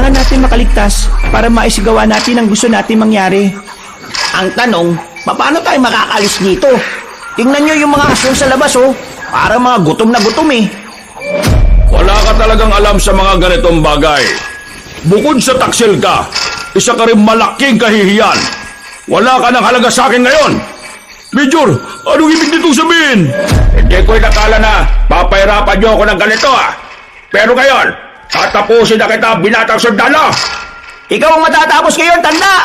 kailangan natin makaligtas para maisigawa natin ang gusto natin mangyari. Ang tanong, paano tayo makakalis dito? Tingnan nyo yung mga aso sa labas, oh. Para mga gutom na gutom eh. Wala ka talagang alam sa mga ganitong bagay. Bukod sa taksil ka, isa ka rin malaking kahihiyan. Wala ka ng halaga sa akin ngayon. Major, anong ibig nitong sabihin? Hindi ko inakala na papahirapan niyo ako ng ganito ah. Pero ngayon, tatapusin na kita binatang sundalo. Ikaw ang matatapos ngayon, tanda!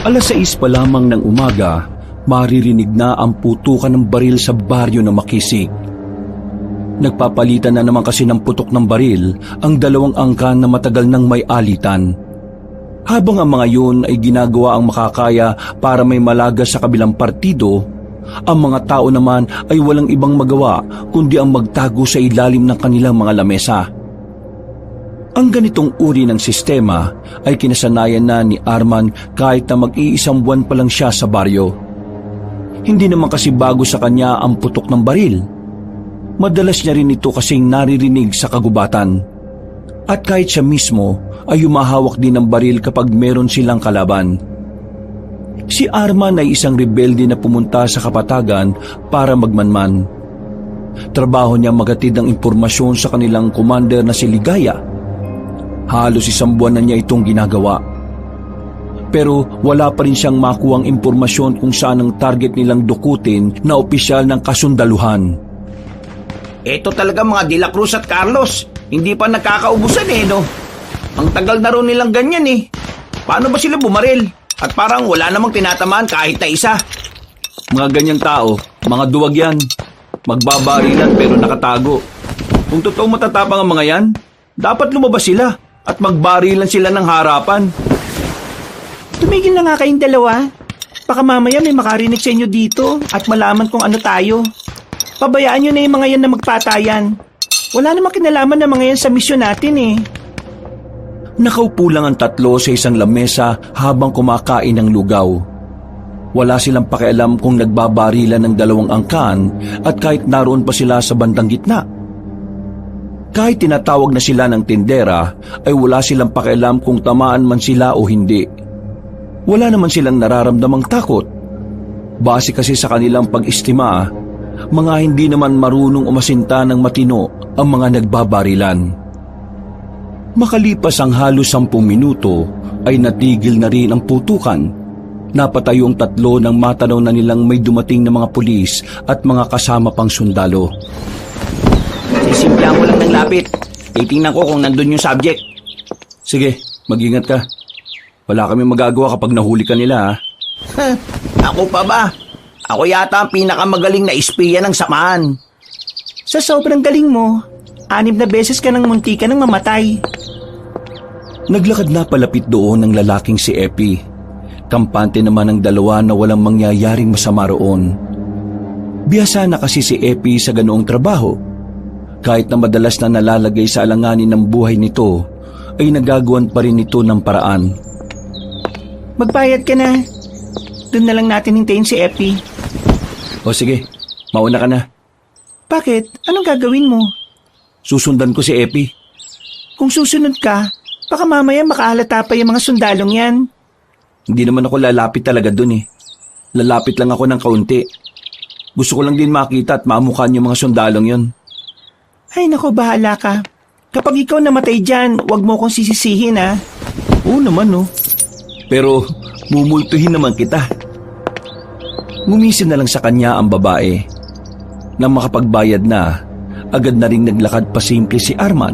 Alas 6 pa lamang ng umaga, maririnig na ang putukan ng baril sa baryo ng Makisig. Nagpapalitan na naman kasi ng putok ng baril ang dalawang angkan na matagal nang may alitan. Habang ang mga yun ay ginagawa ang makakaya para may malagas sa kabilang partido, ang mga tao naman ay walang ibang magawa kundi ang magtago sa ilalim ng kanilang mga lamesa. Ang ganitong uri ng sistema ay kinasanayan na ni Arman kahit na mag-iisang buwan pa lang siya sa baryo. Hindi naman kasi bago sa kanya ang putok ng baril. Madalas niya rin ito kasing naririnig sa kagubatan. At kahit siya mismo ay humahawak din ng baril kapag meron silang kalaban. Si Arman ay isang rebelde na pumunta sa kapatagan para magmanman. Trabaho niya magatid ng impormasyon sa kanilang commander na si Ligaya. Halos isang buwan na niya itong ginagawa. Pero wala pa rin siyang makuhang impormasyon kung saan ang target nilang dukutin na opisyal ng kasundaluhan. Ito talaga mga De La Cruz at Carlos. Hindi pa nagkakaubusan eh, no? Ang tagal na rin nilang ganyan eh. Paano ba sila bumaril? At parang wala namang tinatamaan kahit na isa. Mga ganyang tao, mga duwag yan. Magbabarilan pero nakatago. Kung totoo matatapang ang mga yan, dapat lumabas sila at magbarilan sila ng harapan. Tumigil na nga kayong dalawa. Baka mamaya may makarinig sa inyo dito at malaman kung ano tayo. Pabayaan nyo na yung mga yan na magpatayan. Wala namang kinalaman ng mga yan sa misyon natin eh. Nakaupo lang ang tatlo sa isang lamesa habang kumakain ng lugaw. Wala silang pakialam kung nagbabarilan ng dalawang angkan at kahit naroon pa sila sa bandang gitna. Kahit tinatawag na sila ng tindera, ay wala silang pakialam kung tamaan man sila o hindi. Wala naman silang nararamdamang takot. Base kasi sa kanilang pag-istima, mga hindi naman marunong umasinta ng matino ang mga nagbabarilan. Makalipas ang halos 10 minuto, ay natigil na rin ang putukan. Napatayo ang tatlo nang matanaw na nilang may dumating na mga pulis at mga kasama pang sundalo. Sisimplahan ko lang ng lapit. Titingnan ko kung nandun yung subject. Sige, mag-ingat ka. Wala kami magagawa kapag nahuli ka nila, ha? Ako pa ba? Ako yata ang pinakamagaling na espiya ng samahan. Sa sobrang galing mo, 6 na beses ka nang munti ka nang mamatay. Naglakad na palapit doon ng lalaking si Epi. Kampante naman ang dalawa na walang mangyayaring masama roon. Bihasa na kasi si Epi sa ganoong trabaho. Kahit na madalas na nalalagay sa alanganin ng buhay nito, ay nagagawan pa rin ito ng paraan. Magbayad ka na. Doon na lang natin hintayin si Epi. O sige, mauna ka na. Bakit? Anong gagawin mo? Susundan ko si Epi. Kung susunod ka, baka mamaya makahalata pa yung mga sundalong yan. Hindi naman ako lalapit talaga dun eh. Lalapit lang ako ng kaunti. Gusto ko lang din makita at mamukhaan yung mga sundalong yon. Ay nako, bahala ka. Kapag ikaw namatay dyan, huwag mo kong sisisihin ha. Oo naman no. Pero mumultuhin naman kita. Ngumisin na lang sa kanya ang babae. Nang makapagbayad na, agad na rin naglakad pa simple si Arman.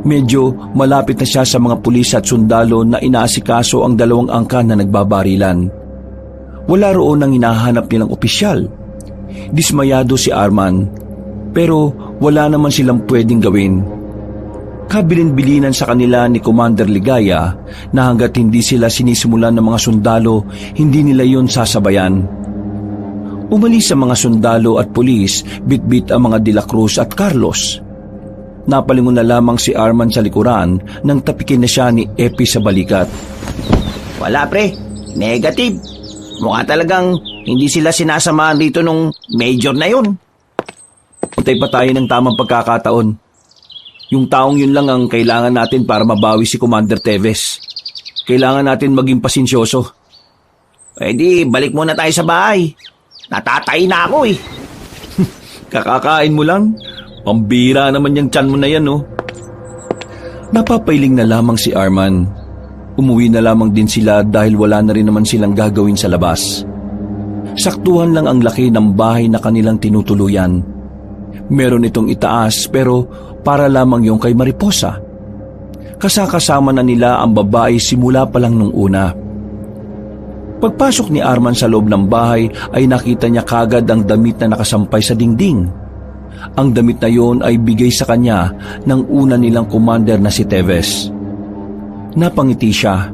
Medyo malapit na siya sa mga pulis at sundalo na inaasikaso ang dalawang angkan na nagbabarilan. Wala roon ang hinahanap nilang opisyal. Dismayado si Arman, pero wala naman silang pwedeng gawin. Kabilin-bilinan sa kanila ni Commander Ligaya na hanggat hindi sila sinisimulan ng mga sundalo, hindi nila yon sasabayan. Umalis sa mga sundalo at pulis, bitbit ang mga De La Cruz at Carlos. Napalingon na lamang si Arman sa likuran nang tapikin na siya ni Epi sa balikat. Wala pre, negative. Mukha talagang hindi sila sinasamahan dito nung major na yun. Untay pa tayo ng tamang pagkakataon. Yung taong yun lang ang kailangan natin para mabawi si Commander Teves. Kailangan natin maging pasensyoso. Eh di, balik muna tayo sa bahay. Natatay na ako eh. Kakakain mo lang? Pambira naman yung tiyan mo na yan, no? Napapailing na lamang si Arman. Umuwi na lamang din sila dahil wala na rin naman silang gagawin sa labas. Saktuhan lang ang laki ng bahay na kanilang tinutuluyan. Meron itong itaas pero para lamang yung kay Mariposa. Kasakasama na nila ang babae simula pa lang nung una. Pagpasok ni Arman sa loob ng bahay ay nakita niya kagad ang damit na nakasampay sa dingding. Ang damit na yon ay bigay sa kanya ng una nilang commander na si Teves. Napangiti siya.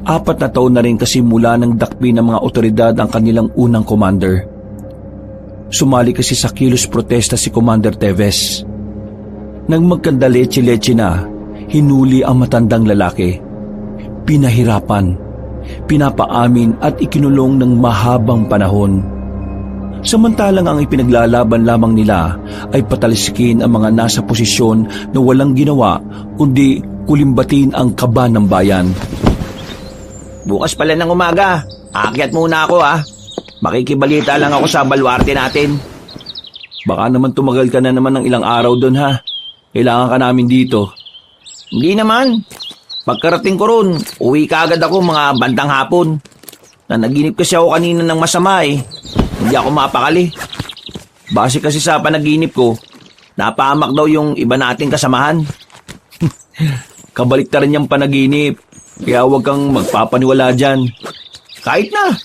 4 na taon na rin kasi mula ng dakpi ng mga otoridad ang kanilang unang commander. Sumali kasi sa kilos protesta si Commander Teves. Nang magkandaleche-leche na, hinuli ang matandang lalaki. Pinahirapan, pinapaamin at ikinulong ng mahabang panahon. Samantalang ang ipinaglalaban lamang nila ay patalsikin ang mga nasa posisyon na walang ginawa kundi kulimbatin ang kaba ng bayan. Bukas pala ng umaga, aakyat muna ako ha. Makikibalita lang ako sa baluarte natin. Baka naman tumagal ka na naman ng ilang araw doon ha. Kailangan ka namin dito. Hindi naman. Pagkarating ko ron, uwi ka agad ako mga bandang hapon. Nanaginip kasi ako kanina ng masama eh. Hindi ako mapakali. Base kasi sa panaginip ko, napahamak daw yung iba nating kasamahan. Kabalik rin yung panaginip. Kaya huwag kang magpapaniwala dyan. Kahit na,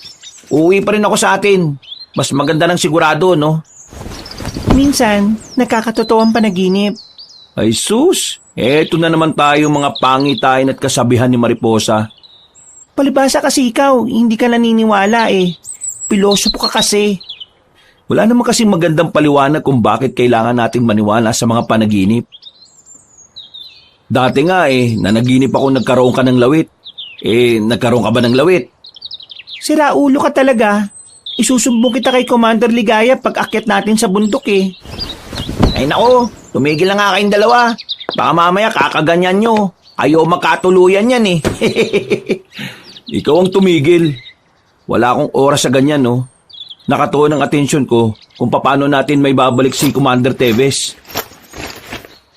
uwi pa rin ako sa atin. Mas maganda ng sigurado, no? Minsan, nakakatotoo ang panaginip. Ay sus, eto na naman tayo mga pangitain at kasabihan ni Mariposa. Palibasa kasi ikaw, hindi ka naniniwala eh. Pilosopo ka kasi. Wala naman kasing magandang paliwanag kung bakit kailangan nating maniwala sa mga panaginip. Dati nga nanaginip ako nagkaroon ka ng lawit. Nagkaroon ka ba ng lawit? Sira ulo ka talaga. Isusumbong kita kay Commander Ligaya pag akyat natin sa bundok eh. Ay nako, tumigil na nga kayong dalawa. Baka mamaya kakaganyan nyo. Ayaw makatuluyan yan eh. Ikaw ang tumigil. Wala akong oras sa ganyan, no? Nakatuon ang atensyon ko kung paano natin may babalik si Commander Teves.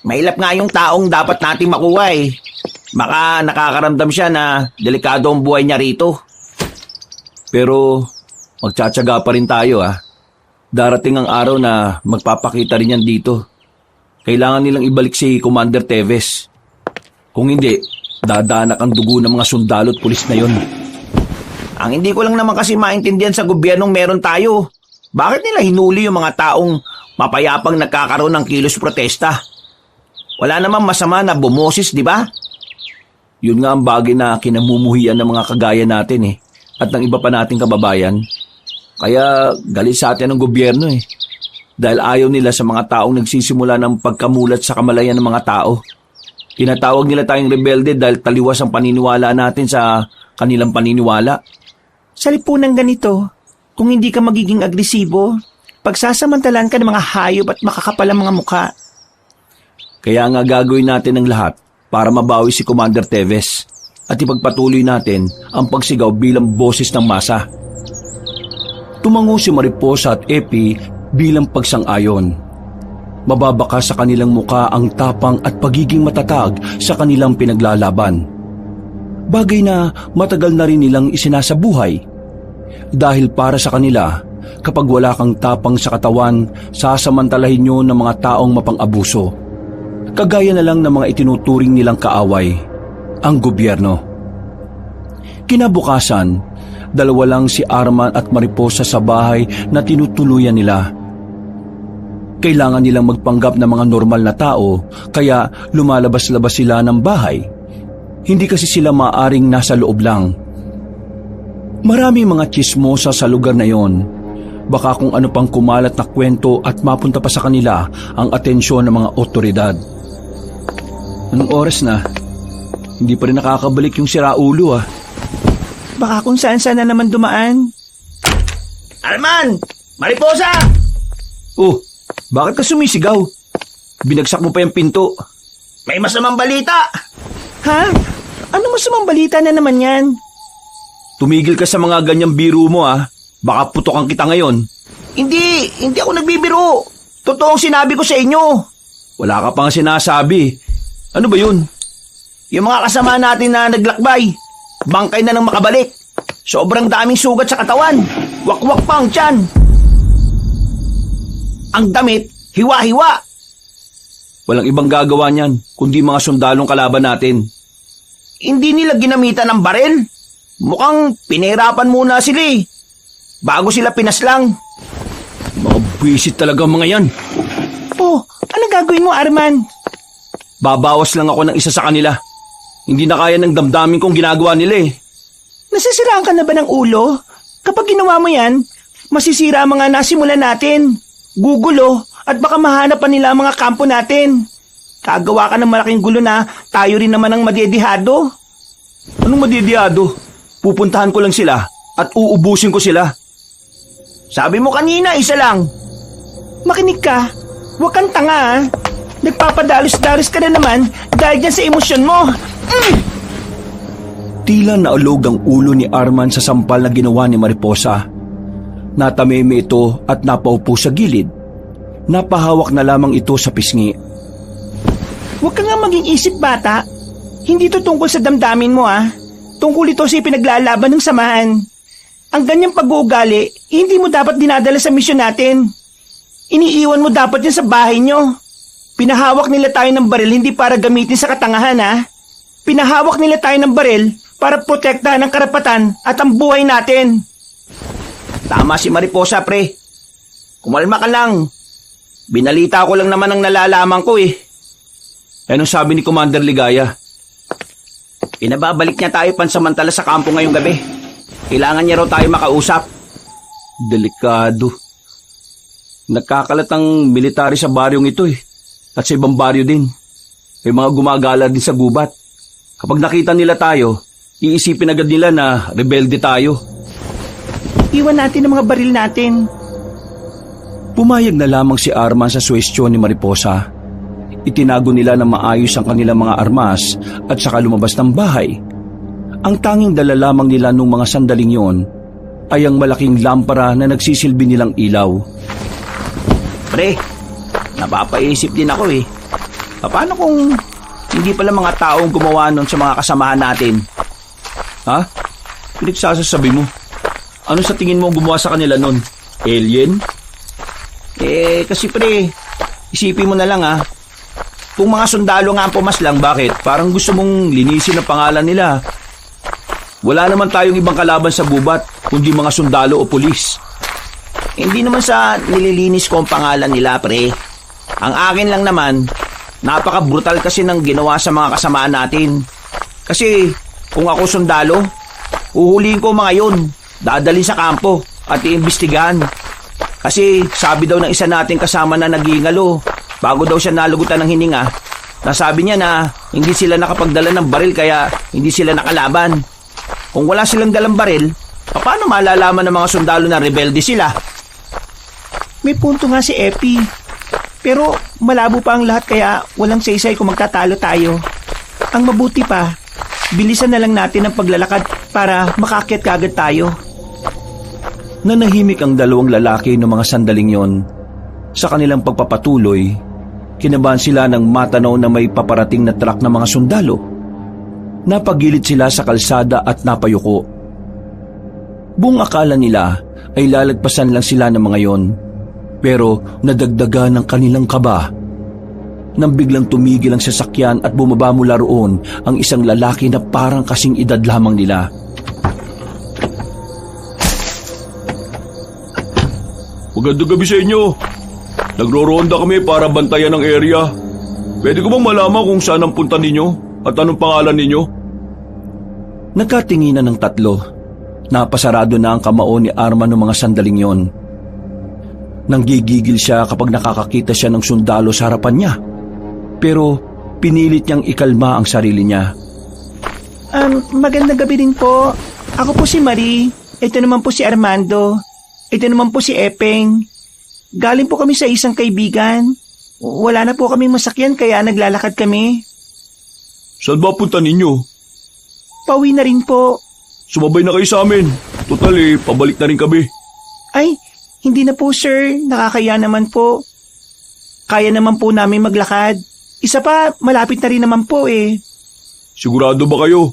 Mailap nga yung taong dapat natin makuha eh. Baka nakakaramdam siya na delikado ang buhay niya rito. Pero magtsatsaga pa rin tayo Darating ang araw na magpapakita rin yan dito. Kailangan nilang ibalik si Commander Teves. Kung hindi, dadanak ang dugo ng mga sundalo at pulis na yon. Ang hindi ko lang naman kasi maintindihan sa gobyernong meron tayo. Bakit nila hinuli yung mga taong mapayapang nagkakaroon ng kilos protesta? Wala namang masama na bumoses, di ba? Yun nga ang bagay na kinamumuhian ng mga kagaya natin at ng iba pa nating kababayan. Kaya galit sa atin ang gobyerno dahil ayaw nila sa mga taong nagsisimula ng pagkamulat sa kamalayan ng mga tao. Tinatawag nila tayong rebelde dahil taliwas ang paniniwala natin sa kanilang paniniwala. Sa lipunang ganito, kung hindi ka magiging agresibo, pagsasamantalan ka ng mga hayop at makakapalang mga mukha. Kaya nga gagawin natin ang lahat para mabawi si Commander Teves at ipagpatuloy natin ang pagsigaw bilang boses ng masa. Tumango si Mariposa at Epi bilang pagsang-ayon. Mababaka sa kanilang muka ang tapang at pagiging matatag sa kanilang pinaglalaban. Bagay na matagal na rin nilang isinasabuhay. Dahil para sa kanila, kapag wala kang tapang sa katawan, sasamantalahin nyo ng mga taong mapang-abuso. Kagaya na lang ng mga itinuturing nilang kaaway, ang gobyerno. Kinabukasan, 2 lang si Arman at Mariposa sa bahay na tinutuluyan nila. Kailangan nilang magpanggap ng mga normal na tao, kaya lumalabas-labas sila ng bahay. Hindi kasi sila maaring nasa loob lang. Maraming mga tsismosa sa lugar na yon. Baka kung ano pang kumalat na kwento at mapunta pa sa kanila ang atensyon ng mga otoridad. Anong oras na? Hindi pa rin nakakabalik yung siraulo ah. Baka kung saan-saan na naman dumaan. Arman! Mariposa! Oh, bakit ka sumisigaw? Binagsak mo pa yung pinto. May masamang balita! Ha? Ano masamang balita na naman yan? Tumigil ka sa mga ganyang biro mo ah. Baka putokan kita ngayon. Hindi ako nagbibiro. Totoong sinabi ko sa inyo. Wala ka pang sinasabi. Ano ba yun? Yung mga kasama natin na naglakbay, bangkay na nang makabalik. Sobrang daming sugat sa katawan. Wakwak pa ang tiyan. Ang damit, hiwa-hiwa. Walang ibang gagawa niyan, kundi mga sundalong kalaban natin. Hindi nila ginamitan ng baril. Mukhang pinahirapan muna sila eh. Bago sila pinaslang. Mga buwisit talaga mga yan. Oh, ano gagawin mo, Arman? Babawas lang ako ng isa sa kanila. Hindi na kaya ng damdamin kong ginagawa nila eh. Nasisiraan ka na ba ng ulo? Kapag ginawa mo yan, masisira ang mga nasimulan natin. Gugulo at baka mahanap pa nila ang mga kampo natin. Kagawa ka ng malaking gulo na tayo rin naman ang madedihado. Anong madidiyado? Pupuntahan ko lang sila at uubusin ko sila. Sabi mo kanina, isa lang. Makinig ka. Huwag kang tanga ha. Nagpapadalos-dalos ka na naman dahil dyan sa emosyon mo. Tila naulog ang ulo ni Arman sa sampal na ginawa ni Mariposa. Natameme ito at napaupo sa gilid. Napahawak na lamang ito sa pisngi. Huwag ka nga maging isip bata. Hindi to tungkol sa damdamin mo ah. Tungkol ito sa ipinaglalaban ng samahan. Ang ganyang pag-uugali, hindi mo dapat dinadala sa misyon natin. Iniiwan mo dapat yan sa bahay nyo. Pinahawak nila tayo ng baril hindi para gamitin sa katangahan ha. Pinahawak nila tayo ng baril para protektahan ang karapatan at ang buhay natin. Tama si Mariposa, pre. Kumalma ka lang. Binalita ko lang naman ang nalalaman ko eh. Anong sabi ni Commander Ligaya? Pinababalik niya tayo pansamantala sa kampo ngayong gabi. Kailangan niya raw tayo makausap. Delikado. Nagkakalat ang military sa baryong ito eh. At sa ibang baryo din. May mga gumagala din sa gubat. Kapag nakita nila tayo, iisipin agad nila na rebelde tayo. Iwan natin ang mga baril natin. Pumayag na lamang si Arman sa suwestyon ni Mariposa. Itinago nila na maayos ang kanilang mga armas at saka lumabas ng bahay. Ang tanging dala lamang nila nung mga sandaling yon ay ang malaking lampara na nagsisilbi nilang ilaw. Pre, napapaisip din ako eh. Paano kung hindi pala mga taong gumawa nun sa mga kasamahan natin? Ha? Pinagsasasabi mo? Ano sa tingin mo gumawa sa kanila nun? Alien? Kasi pre, isipin mo na lang ah. Kung mga sundalo nga ang pumaslang, bakit? Parang gusto mong linisin ang pangalan nila. Wala naman tayong ibang kalaban sa gubat, kundi mga sundalo o pulis. Hindi naman sa nililinis ko ang pangalan nila, pre. Ang akin lang naman, napaka-brutal kasi ng ginawa sa mga kasamaan natin. Kasi kung ako sundalo, uhulihin ko mga yun, dadalhin sa kampo at iimbestigahan. Kasi sabi daw ng isa nating kasama na nagingalo, bago daw siya nalugutan ng hininga, nasabi niya na hindi sila nakapagdala ng baril kaya hindi sila nakalaban. Kung wala silang dalang baril, paano malalaman ng mga sundalo na rebelde sila? May punto nga si Epi. Pero malabo pa ang lahat kaya walang saysay kung magtatalo tayo. Ang mabuti pa, bilisan na lang natin ang paglalakad para makaakyat kaagad tayo. Nanahimik ang dalawang lalaki ng mga sandaling yon. Sa kanilang pagpapatuloy, kinabahan sila ng matanaw na may paparating na truck ng mga sundalo. Napagilid sila sa kalsada at napayuko. Buong akala nila ay lalagpasan lang sila ng mga yon. Pero nadagdagan ng kanilang kaba. Nang biglang tumigil ang sasakyan at bumaba mula roon ang isang lalaki na parang kasing edad lamang nila. Magandang gabi sa inyo. Nagro-ronda kami para bantayan ang area. Pwede ko bang malaman kung saan ang punta ninyo at anong pangalan ninyo? Nagkatinginan ng tatlo. Napasarado na ang kamao ni Arman ng mga sandaling yon. Nanggigigil siya kapag nakakakita siya ng sundalo sa harapan niya. Pero pinilit niyang ikalma ang sarili niya. Magandang gabi rin po. Ako po si Marie. Ito naman po si Armando. Ito naman po si Epeng. Galing po kami sa isang kaibigan. Wala na po kaming masakyan kaya naglalakad kami. Saan ba punta ninyo? Pauwi na rin po. Sumabay na kayo sa amin. Total pabalik na rin kami. Ay, hindi na po sir. Nakakaya naman po. Kaya naman po namin maglakad. Isa pa, malapit na rin naman po eh. Sigurado ba kayo?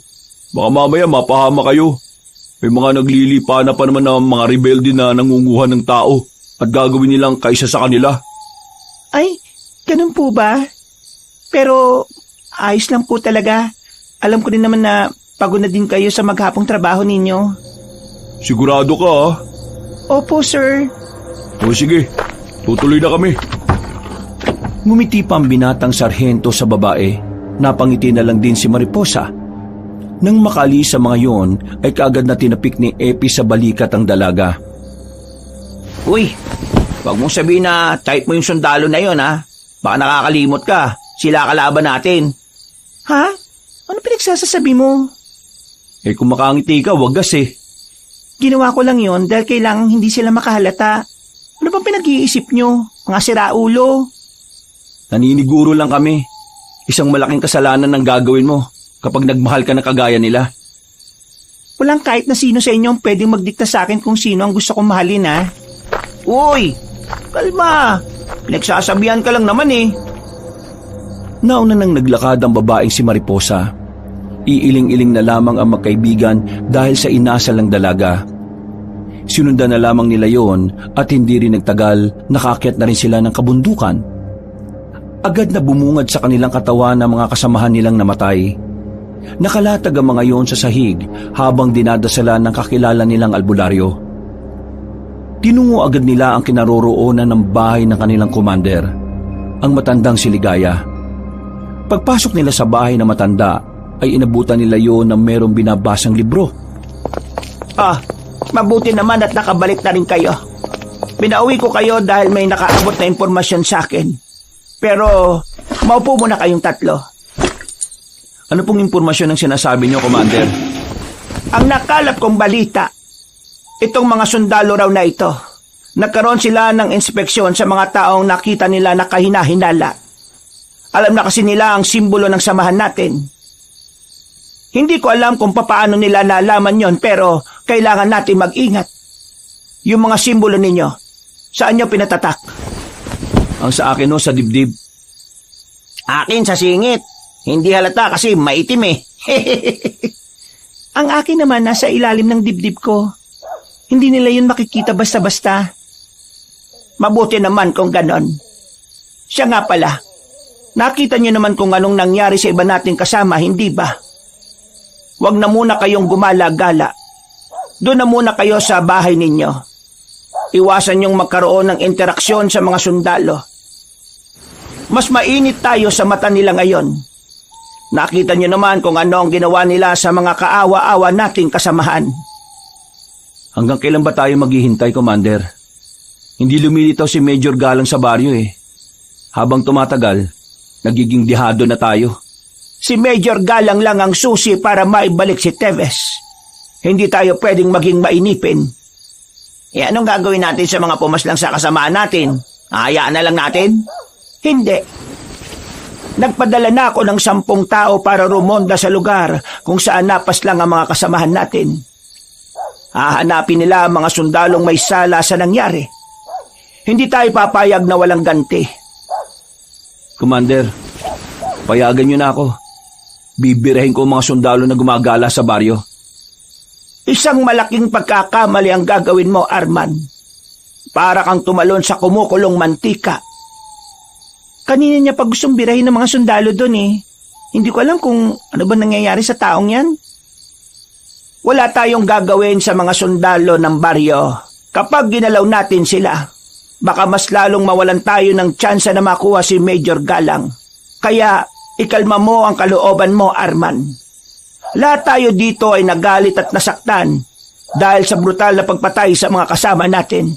Baka mamaya mapahama kayo. May mga naglilipa na pa naman ng mga rebelde na nangunguha ng tao at gagawin nilang kaisa sa kanila. Ay, ganun po ba? Pero ayos lang po talaga. Alam ko din naman na pagod na din kayo sa maghapong trabaho ninyo. Sigurado ka ha? Opo sir. O sige, tutuloy na kami. Ngumiti pa ang binatang sarhento sa babae. Napangiti na lang din si Mariposa. Nang makaalis sa mga yon, ay kaagad na tinapik ni Epi sa balikat ang dalaga. Uy, wag mong sabihin na type mo yung sundalo na yon ha. Baka nakakalimot ka. Sila kalaban natin. Ha? Ano pinagsasasabi mo? Kung makangiti ka, wagas Ginawa ko lang yon dahil kailangang hindi sila makahalata. Ano bang pinag-iisip nyo? Mga siraulo? Naniniguro lang kami. Isang malaking kasalanan ang gagawin mo kapag nagmahal ka na kagaya nila. Walang kahit na sino sa inyo ang pwedeng magdikta sa akin kung sino ang gusto kong mahalin ha. Uy, kalma. Pinagsasabihan ka lang naman Nauna nang naglakad ang babaeng si Mariposa. Iiling-iling na lamang ang magkaibigan dahil sa inasal ng dalaga. Sinundan na lamang nila yon at hindi rin nagtagal nakaakyat na rin sila ng kabundukan. Agad na bumungad sa kanilang katawan ng mga kasamahan nilang namatay. Nakalatag ang mga yon sa sahig habang dinadasalan ng kakilala nilang albularyo. Tinungo agad nila ang kinaroroonan ng bahay ng kanilang commander, ang matandang si Ligaya. Pagpasok nila sa bahay ng matanda, ay inabutan nila yon ng merong binabasang libro. Mabuti naman at nakabalik na rin kayo. Pinauwi ko kayo dahil may nakaabot na impormasyon sa akin. Pero, maupo muna kayong tatlo. Ano pong impormasyon ang sinasabi niyo, Commander? Ang nakalap kong balita, itong mga sundalo raw na ito, nagkaroon sila ng inspeksyon sa mga taong nakita nila na kahina-hinala. Alam na kasi nila ang simbolo ng samahan natin. Hindi ko alam kung papaano nila nalaman yon pero kailangan natin mag-ingat. Yung mga simbolo ninyo, saan nyo pinatatak? Ang sa akin sa dibdib. Akin sa singit. Hindi halata kasi maitim Ang akin naman nasa ilalim ng dibdib ko. Hindi nila yun makikita basta-basta. Mabuti naman kung ganon. Siya nga pala, nakita niyo naman kung anong nangyari sa iba nating kasama, hindi ba? Huwag na muna kayong gumala-gala. Doon na muna kayo sa bahay ninyo. Iwasan niyong magkaroon ng interaksyon sa mga sundalo. Mas mainit tayo sa mata nila ngayon. Nakita niyo naman kung ano ang ginawa nila sa mga kaawa-awa nating kasamahan. Hanggang kailan ba tayo maghihintay, Commander? Hindi lumilitaw si Major Galang sa baryo Habang tumatagal, nagiging dihado na tayo. Si Major Galang lang ang susi para maibalik si Teves. Hindi tayo pwedeng maging mainipin. Anong gagawin natin sa mga pumaslang sa kasamaan natin? Hayaan na lang natin? Hindi. Nagpadala na ako ng 10 tao para rumonda sa lugar kung saan napaslang ang mga kasamahan natin. Hahanapin nila ang mga sundalong may sala sa nangyari. Hindi tayo papayag na walang ganti. Commander, payagan niyo na ako. Bibirahin ko ang mga sundalo na gumagala sa baryo. Isang malaking pagkakamali ang gagawin mo, Arman. Para kang tumalon sa kumukulong mantika. Kanina niya pa gustong birahin ng mga sundalo doon Hindi ko alam kung ano ba nangyayari sa taong yan. Wala tayong gagawin sa mga sundalo ng baryo. Kapag ginalaw natin sila, baka mas lalong mawalan tayo ng tsansa na makuha si Major Galang. Kaya, ikalma mo ang kalooban mo, Arman. Lahat tayo dito ay nagalit at nasaktan dahil sa brutal na pagpatay sa mga kasama natin.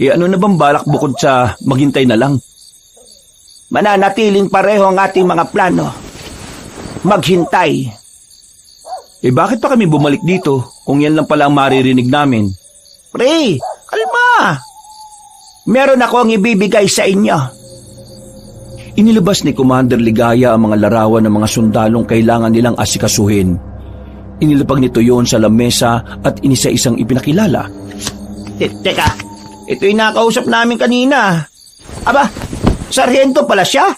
ano na bang balak bukod sa maghintay na lang? Mananatiling pareho ang ating mga plano. Maghintay. Bakit pa kami bumalik dito kung yan lang pala ang maririnig namin? Pre, kalma. Meron akong ibibigay sa inyo. Inilabas ni Commander Ligaya ang mga larawan ng mga sundalong kailangan nilang asikasuhin. Inilapag nito yon sa lamesa at inisa-isang ipinakilala. Teka, ito yung nakausap namin kanina. Aba, Sargento pala siya.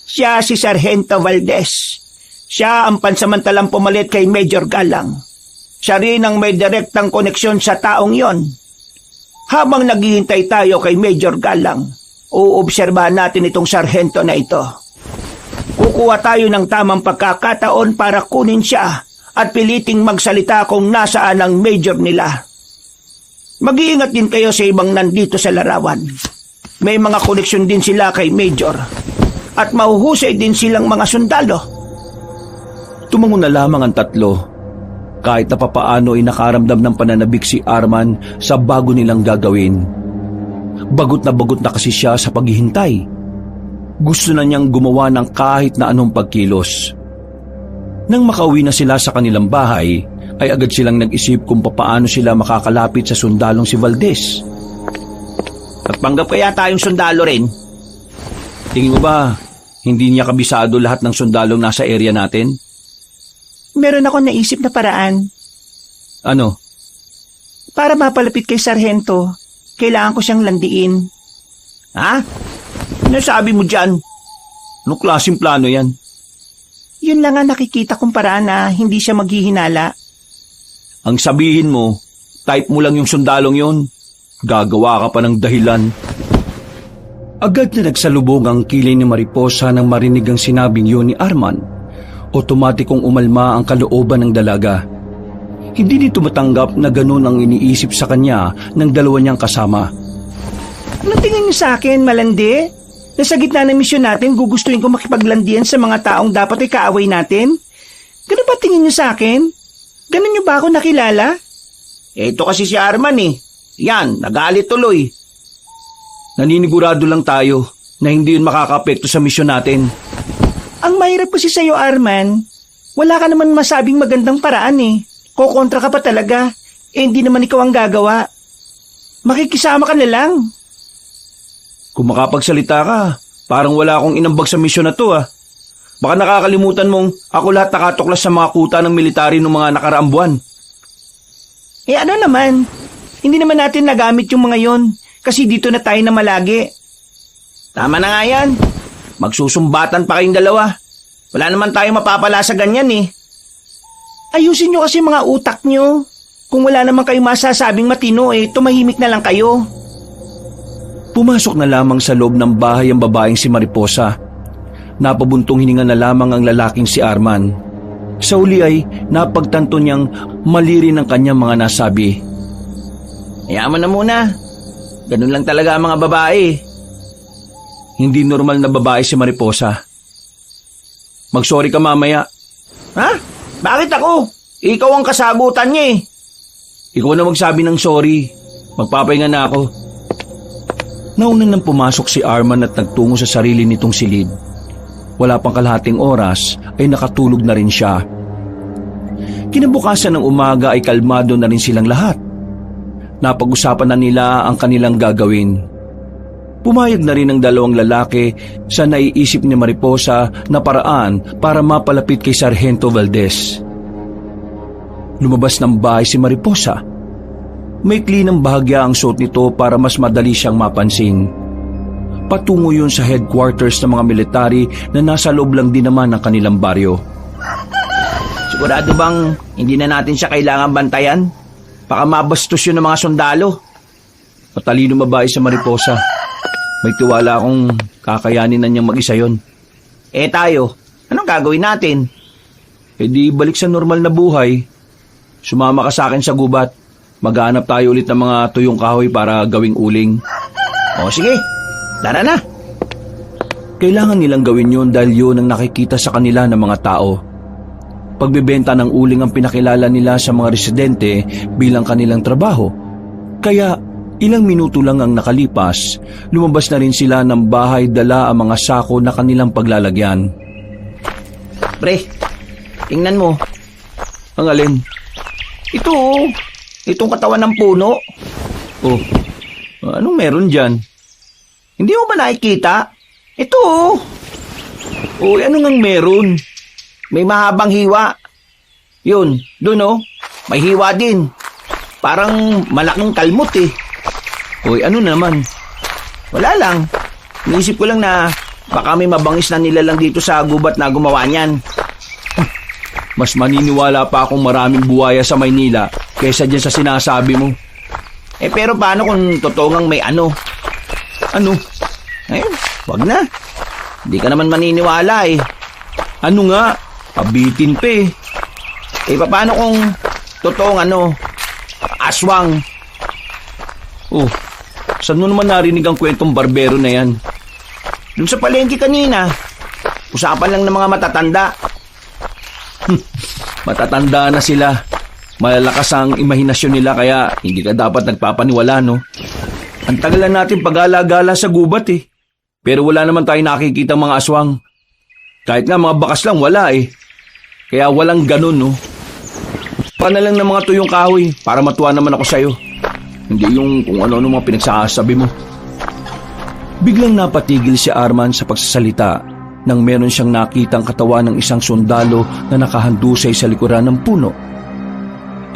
Siya si Sargento Valdez. Siya ang pansamantalang pumalit kay Major Galang. Siya rin ang may direktang koneksyon sa taong yon. Habang naghihintay tayo kay Major Galang, uobserbahan natin itong sarhento na ito. Kukuha tayo ng tamang pagkakataon para kunin siya at piliting magsalita kung nasaan ang major nila. Mag-iingat din kayo sa ibang nandito sa larawan. May mga koneksyon din sila kay Major at mahuhusay din silang mga sundalo. Tumango na lamang ang tatlo. Kahit na papaano ay nakaramdam ng pananabik si Arman sa bago nilang gagawin. Bagot na kasi siya sa paghihintay. Gusto na niyang gumawa ng kahit na anong pagkilos. Nang makauwi na sila sa kanilang bahay, ay agad silang nag-isip kung papaano sila makakalapit sa sundalong si Valdez. At panggap kaya tayong sundalo rin? Tingin mo ba, hindi niya kabisado lahat ng sundalong nasa area natin? Meron ako naisip na paraan. Ano? Para mapalapit kay Sargento, kailangan ko siyang landiin. Ha? Ano sabi mo dyan? Anong klaseng plano yan? Yun lang ang nakikita kong paraan na hindi siya maghihinala. Ang sabihin mo, type mo lang yung sundalong yon. Gagawa ka pa ng dahilan. Agad na nagsalubong ang kilay ni Mariposa nang marinig ang sinabing yun ni Arman. Otomatikong umalma ang kalooban ng dalaga. Hindi nito matanggap na ganun ang iniisip sa kanya ng dalawa niyang kasama. Anong tingin niyo sa akin, malandi? Nasa gitna ng misyon natin, gugustuhin ko makipaglandian sa mga taong dapat ay kaaway natin? Ganun ba tingin niyo sa akin? Ganun niyo ba ako nakilala? Ito kasi si Arman eh. Yan, nagalit tuloy. Naninigurado lang tayo na hindi yun makakapekto sa misyon natin. Ang mahirap kasi sa'yo, Arman. Wala ka naman masabing magandang paraan eh. Kokontra ka pa talaga. Hindi naman ikaw ang gagawa. Makikisama ka na lang. Kung makapagsalita ka, parang wala akong inambag sa misyon na to ah. Baka nakakalimutan mong ako lahat nakatuklas sa mga kuta ng military ng mga nakaraang buwan. Ano naman? Hindi naman natin nagamit yung mga yon kasi dito na tayo na malagi. Tama na nga yan. Magsusumbatan pa kayong dalawa. Wala naman tayo mapapala sa ganyan eh. Ayusin nyo kasi mga utak nyo. Kung wala naman kayong masasabing matino tumahimik na lang kayo. Pumasok na lamang sa loob ng bahay ang babaeng si Mariposa. Napabuntong hininga na lamang ang lalaking si Arman. Sa uli ay napagtanto niyang mali rin ang kanyang mga nasabi. Hayaan mo na muna. Ganun lang talaga ang mga babae. Hindi normal na babae si Mariposa. Mag-sorry ka mamaya. Ha? Bakit ako? Ikaw ang kasagutan niya eh. Ikaw na magsabi ng sorry. Magpapahinga na ako. Naunang nang pumasok si Arman at nagtungo sa sarili nitong silid. Wala pang kalahating oras ay nakatulog na rin siya. Kinabukasan ng umaga ay kalmado na rin silang lahat. Napag-usapan na nila ang kanilang gagawin. Pumayag na rin ang dalawang lalaki sa naiisip ni Mariposa na paraan para mapalapit kay Sargento Valdez. Lumabas ng bahay si Mariposa. Maikli ng bahagya ang suot nito para mas madali siyang mapansin. Patungo yun sa headquarters ng mga military na nasa loob lang din naman ng kanilang baryo. Sigurado bang hindi na natin siya kailangan bantayan? Baka mabastos yun ng mga sundalo. Matalino babae sa Mariposa. May tiwala akong kakayanin na niyang mag-isa yun. Tayo, anong gagawin natin? Di balik sa normal na buhay. Sumama ka sa akin sa gubat. Maghanap tayo ulit ng mga tuyong kahoy para gawing uling. O sige, tara na. Kailangan nilang gawin yun dahil yun ang nakikita sa kanila ng mga tao. Pagbebenta ng uling ang pinakilala nila sa mga residente bilang kanilang trabaho. Kaya Ilang minuto lang ang nakalipas, lumabas na rin sila ng bahay dala ang mga sako na kanilang paglalagyan. Pre, tingnan mo. Ang alin? Ito oh. Itong katawan ng puno. Oh, anong meron dyan? Hindi mo ba nakikita? Ito oh. Oh, ano ngang meron? May mahabang hiwa. Yun, dun oh. May hiwa din. Parang malaking kalmot eh. Oy, ano naman? Wala lang. Iniisip ko lang na baka may mabangis na nilalang dito sa gubat na gumawa niyan. Mas maniniwala pa akong maraming buwaya sa Maynila kaysa dyan sa sinasabi mo. Pero paano kung totoo ngang may ano? Ano? Wag na. Hindi ka naman maniniwala eh. Ano nga? Abitin pa eh. Paano kung totoong aswang? Oh, saan mo naman narinig ang kwentong barbero na yan? Dun sa palengke kanina. Usapan lang ng mga matatanda. Matatanda na sila. Malalakas ang imahinasyon nila kaya hindi ka dapat nagpapaniwala, no? Ang tagal na natin pag-alagala sa gubat eh. Pero wala naman tayo nakikita mga aswang. Kahit nga mga bakas lang, wala eh. Kaya walang ganun, no? Pana lang ng mga tuyong kahoy para matuwa naman ako sa'yo. Hindi yung kung ano-ano mga pinagsasabi mo. Biglang napatigil si Arman sa pagsasalita nang meron siyang nakitang katawan ng isang sundalo na nakahandusay sa likuran ng puno.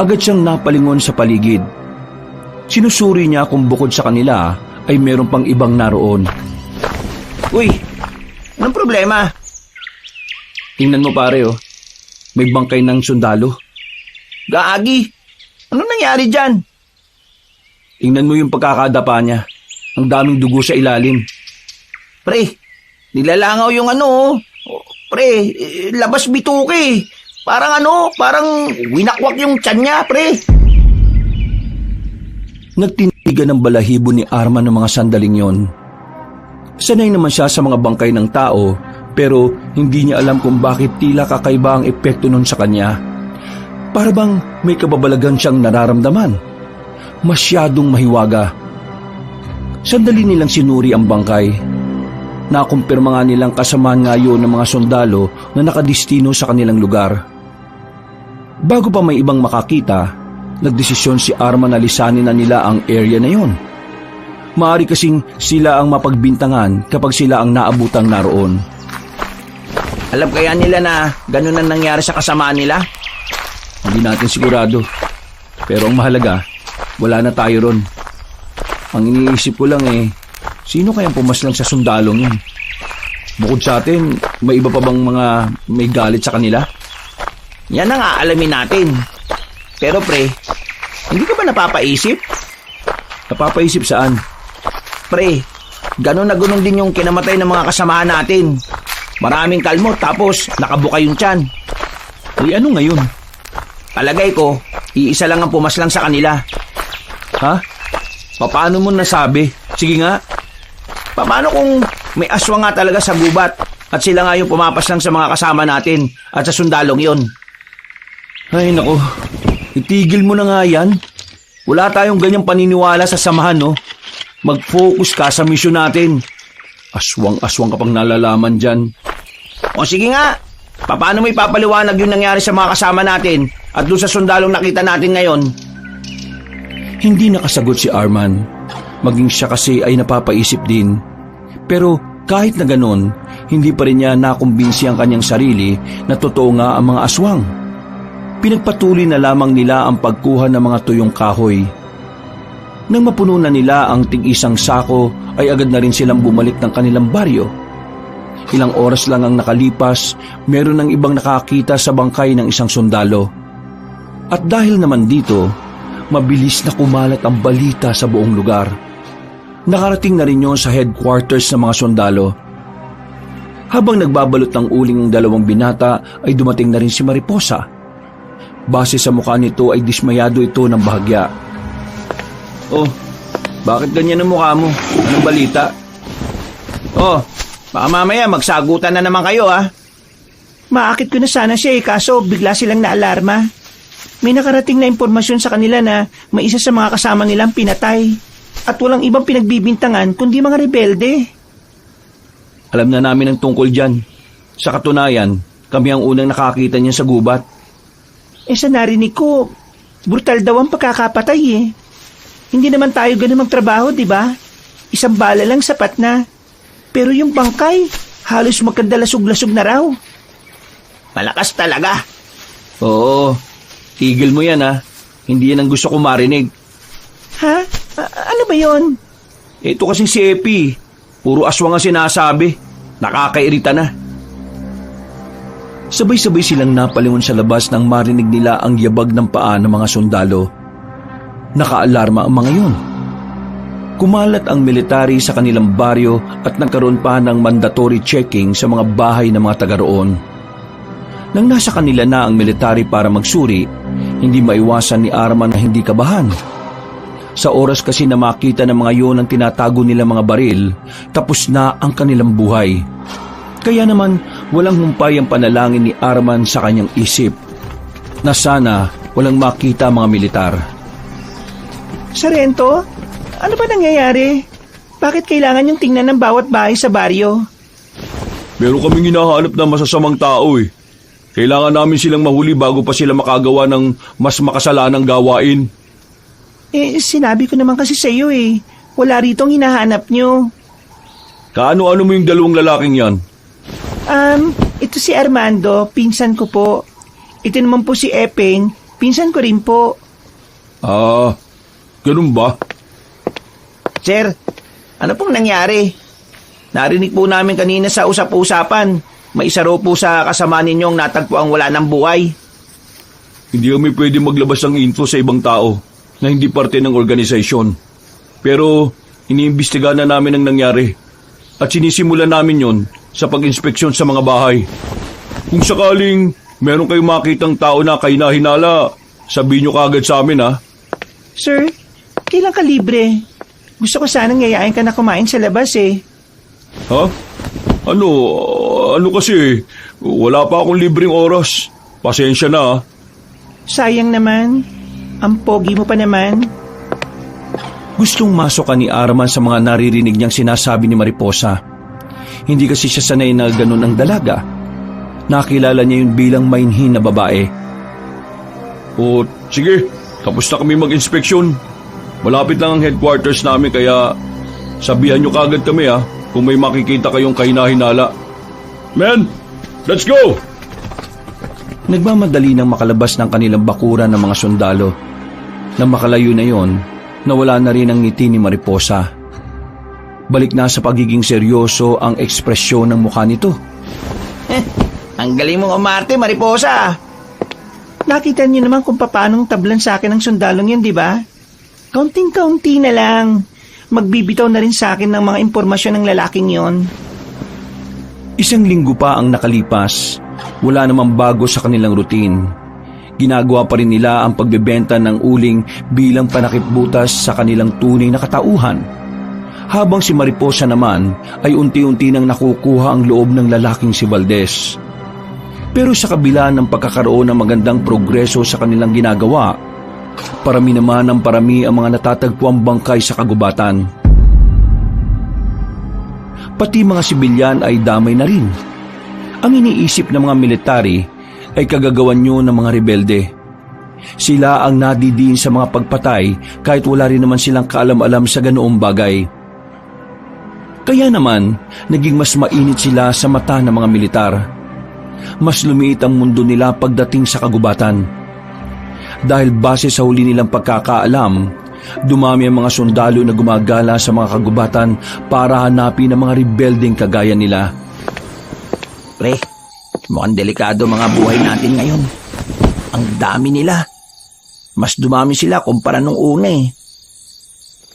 Agad siyang napalingon sa paligid. Sinusuri niya kung bukod sa kanila ay meron pang ibang naroon. Uy, anong problema? Tingnan mo pare oh, may bangkay ng sundalo. Gaagi, ano nangyari dyan? Tingnan mo yung pagkakadapa niya. Ang daming dugo sa ilalim. Pre, nilalangaw yung Pre, labas bituke. Parang winakwak yung tiyan niya, pre. Nagtinigan ng balahibo ni Arman ng mga sandaling yon. Sanay naman siya sa mga bangkay ng tao, pero hindi niya alam kung bakit tila kakaiba ang epekto nun sa kanya. Para bang may kababalagan siyang nararamdaman. Masyadong mahiwaga. Sandali nilang sinuri ang bangkay. Nakumpirma nga nilang kasamaan nga yun ng mga sundalo na nakadistino sa kanilang lugar. Bago pa may ibang makakita, nagdesisyon si Arman na lisanin na nila ang area na yun. Maaari kasing sila ang mapagbintangan kapag sila ang naabutang naroon. Alam kaya nila na ganun ang nangyari sa kasamaan nila? Hindi natin sigurado. Pero ang mahalaga, wala na tayo ron. Ang iniisip ko lang sino kayang pumaslang sa sundalong yun? Bukod sa atin, may iba pa bang mga may galit sa kanila? Yan ang aalamin natin. Pero pre, hindi ka ba napapaisip? Napapaisip saan? Pre, ganun na ganun din yung kinamatay ng mga kasamahan natin. Maraming kalmot tapos nakabuka yung tiyan. Ay ano ngayon? Palagay ko, iisa lang ang pumaslang sa kanila. Ha? Paano mo nasabi? Sige nga. Paano kung may aswang nga talaga sa gubat at sila nga yung pumapaslang sa mga kasama natin at sa sundalong yon? Ay nako, itigil mo na nga yan. Wala tayong ganyang paniniwala sa samahan, no? Mag-focus ka sa misyon natin. Aswang-aswang ka pang nalalaman dyan. O sige nga, paano mo ipapaliwanag yung nangyari sa mga kasama natin at doon sa sundalong nakita natin ngayon? Hindi nakasagot si Arman. Maging siya kasi ay napapaisip din. Pero kahit na ganon, hindi pa rin niya nakumbinsi ang kanyang sarili na totoo nga ang mga aswang. Pinagpatuloy na lamang nila ang pagkuha ng mga tuyong kahoy. Nang mapuno na nila ang tig-isang sako, ay agad na rin silang bumalik ng kanilang baryo. Ilang oras lang ang nakalipas, meron ng ibang nakakita sa bangkay ng isang sundalo. At dahil naman dito, mabilis na kumalat ang balita sa buong lugar. Nakarating na rin yon sa headquarters ng mga sundalo. Habang nagbabalot ng uling ng dalawang binata, ay dumating na rin si Mariposa. Base sa mukha nito ay dismayado ito ng bahagya. Oh, bakit ganyan ang mukha mo? Anong balita? Oh, baka mamaya magsagutan na naman kayo ha. Maakit ko na sana siya kaso bigla silang naalarma. May nakarating na impormasyon sa kanila na may isa sa mga kasama nilang pinatay. At walang ibang pinagbibintangan kundi mga rebelde. Alam na namin ang tungkol dyan. Sa katunayan, kami ang unang nakakita niya sa gubat. Sa narinig ko, brutal daw ang pagkakapatay eh. Hindi naman tayo ganun magtrabaho, di ba? Isang bala lang sapat na. Pero yung bangkay, halos magkandalasog-lasog na raw. Malakas talaga. Oo, tigil mo yan ha. Hindi yan ang gusto ko marinig. Ha? Ano ba yon? Ito kasing si Epi. Puro aswang ang sinasabi. Nakakairita na. Sabay-sabay silang napalingon sa labas nang marinig nila ang yabag ng paa ng mga sundalo. Nakaalarma ang mga yun. Kumalat ang military sa kanilang baryo at nagkaroon pa ng mandatory checking sa mga bahay ng mga taga roon. Nang nasa kanila na ang military para magsuri, hindi maiwasan ni Arman na hindi kabahan. Sa oras kasi na makita ng mga yun ang tinatago nila mga baril, tapos na ang kanilang buhay. Kaya naman walang humpay ang panalangin ni Arman sa kanyang isip na sana walang makita mga militar. Sarento, ano ba nangyayari? Bakit kailangan yung tingnan ng bawat bahay sa baryo? Meron kaming hinahanap na masasamang tao eh. Kailangan namin silang mahuli bago pa sila makagawa ng mas makasalanang gawain. Sinabi ko naman kasi sa iyo eh. Wala ritong hinahanap nyo. Kaano-ano mo yung dalawang lalaking yan? Ito si Armando, pinsan ko po. Ito naman po si Epeng, pinsan ko rin po. Ah, ganun ba? Sir, ano pong nangyari? Narinig po namin kanina sa usap-usapan. May isa raw po sa kasama ninyong natagpuang wala ng buhay. Hindi kami pwede maglabas ng info sa ibang tao na hindi parte ng organisasyon. Pero iniimbestiga na namin ang nangyari at sinisimulan namin yon sa pag-inspeksyon sa mga bahay. Kung sakaling meron kayong makitang tao na kahinahinala, sabihin nyo kaagad sa amin ha. Sir, kailan ka libre? Gusto ko sanang yayain ka na kumain sa labas eh. Ha? Ano kasi, wala pa akong libreng oras. Pasensya na ha. Sayang naman. Ang pogi mo pa naman. Gustong masok ni Arman sa mga naririnig niyang sinasabi ni Mariposa. Hindi kasi siya sanay na ganun ang dalaga. Nakilala niya yun bilang mainhin na babae. O, sige, tapos na kami mag-inspeksyon. Malapit lang ang headquarters namin kaya sabihan nyo kagad kami ha kung may makikita kayong kahinahinala. Men, let's go! Nagmamadali nang makalabas ng kanilang bakuran ng mga sundalo. Nang makalayo na yon, nawala na rin ang ngiti ni Mariposa. Balik na sa pagiging seryoso ang ekspresyon ng mukha nito. Ang galing mong umarte, Mariposa. Nakita niyo naman kung paanong tablan sa akin ng sundalong yun, di ba? Kaunting-kaunti na lang. Magbibitaw na rin sa akin ng mga impormasyon ng lalaking yon. Isang linggo pa ang nakalipas. Wala namang bago sa kanilang routine. Ginagawa pa rin nila ang pagbebenta ng uling bilang panakipbutas sa kanilang tunay na katauhan. Habang si Mariposa naman ay unti-unti nang nakukuha ang loob ng lalaking si Valdez. Pero sa kabila ng pagkakaroon ng magandang progreso sa kanilang ginagawa, parami naman ang parami ang mga natatagpuang bangkay sa kagubatan. Pati mga sibilyan ay damay na rin. Ang iniisip ng mga military ay kagagawan nyo ng mga rebelde. Sila ang nadidiin sa mga pagpatay kahit wala rin naman silang kaalam-alam sa ganoong bagay. Kaya naman, naging mas mainit sila sa mata ng mga militar. Mas lumiit ang mundo nila pagdating sa kagubatan. Dahil base sa huli nilang pagkakaalam, dumami ang mga sundalo na gumagala sa mga kagubatan para hanapin ang mga rebeldeng kagaya nila. Pre, mukhang delikado mga buhay natin ngayon. Ang dami nila. Mas dumami sila kumpara nung una eh.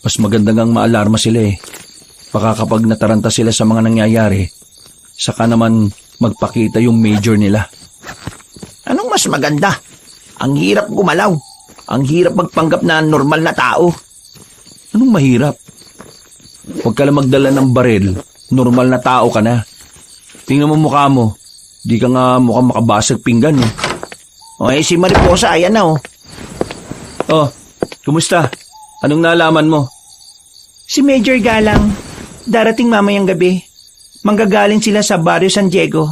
Mas maganda ngang maalarma sila eh. Baka kapag nataranta sila sa mga nangyayari, saka naman magpakita yung major nila. Anong mas maganda? Ang hirap gumalaw. Ang hirap magpanggap na normal na tao. Anong mahirap? Huwag ka lang magdala ng baril, normal na tao ka na. Tingnan mo mukha mo, di ka nga mukhang makabasag pinggan eh. O si Mariposa, ayan na oh. Oh, kumusta? Anong nalaman mo? Si Major Galang, darating mamayang gabi. Manggagaling sila sa Barrio San Diego.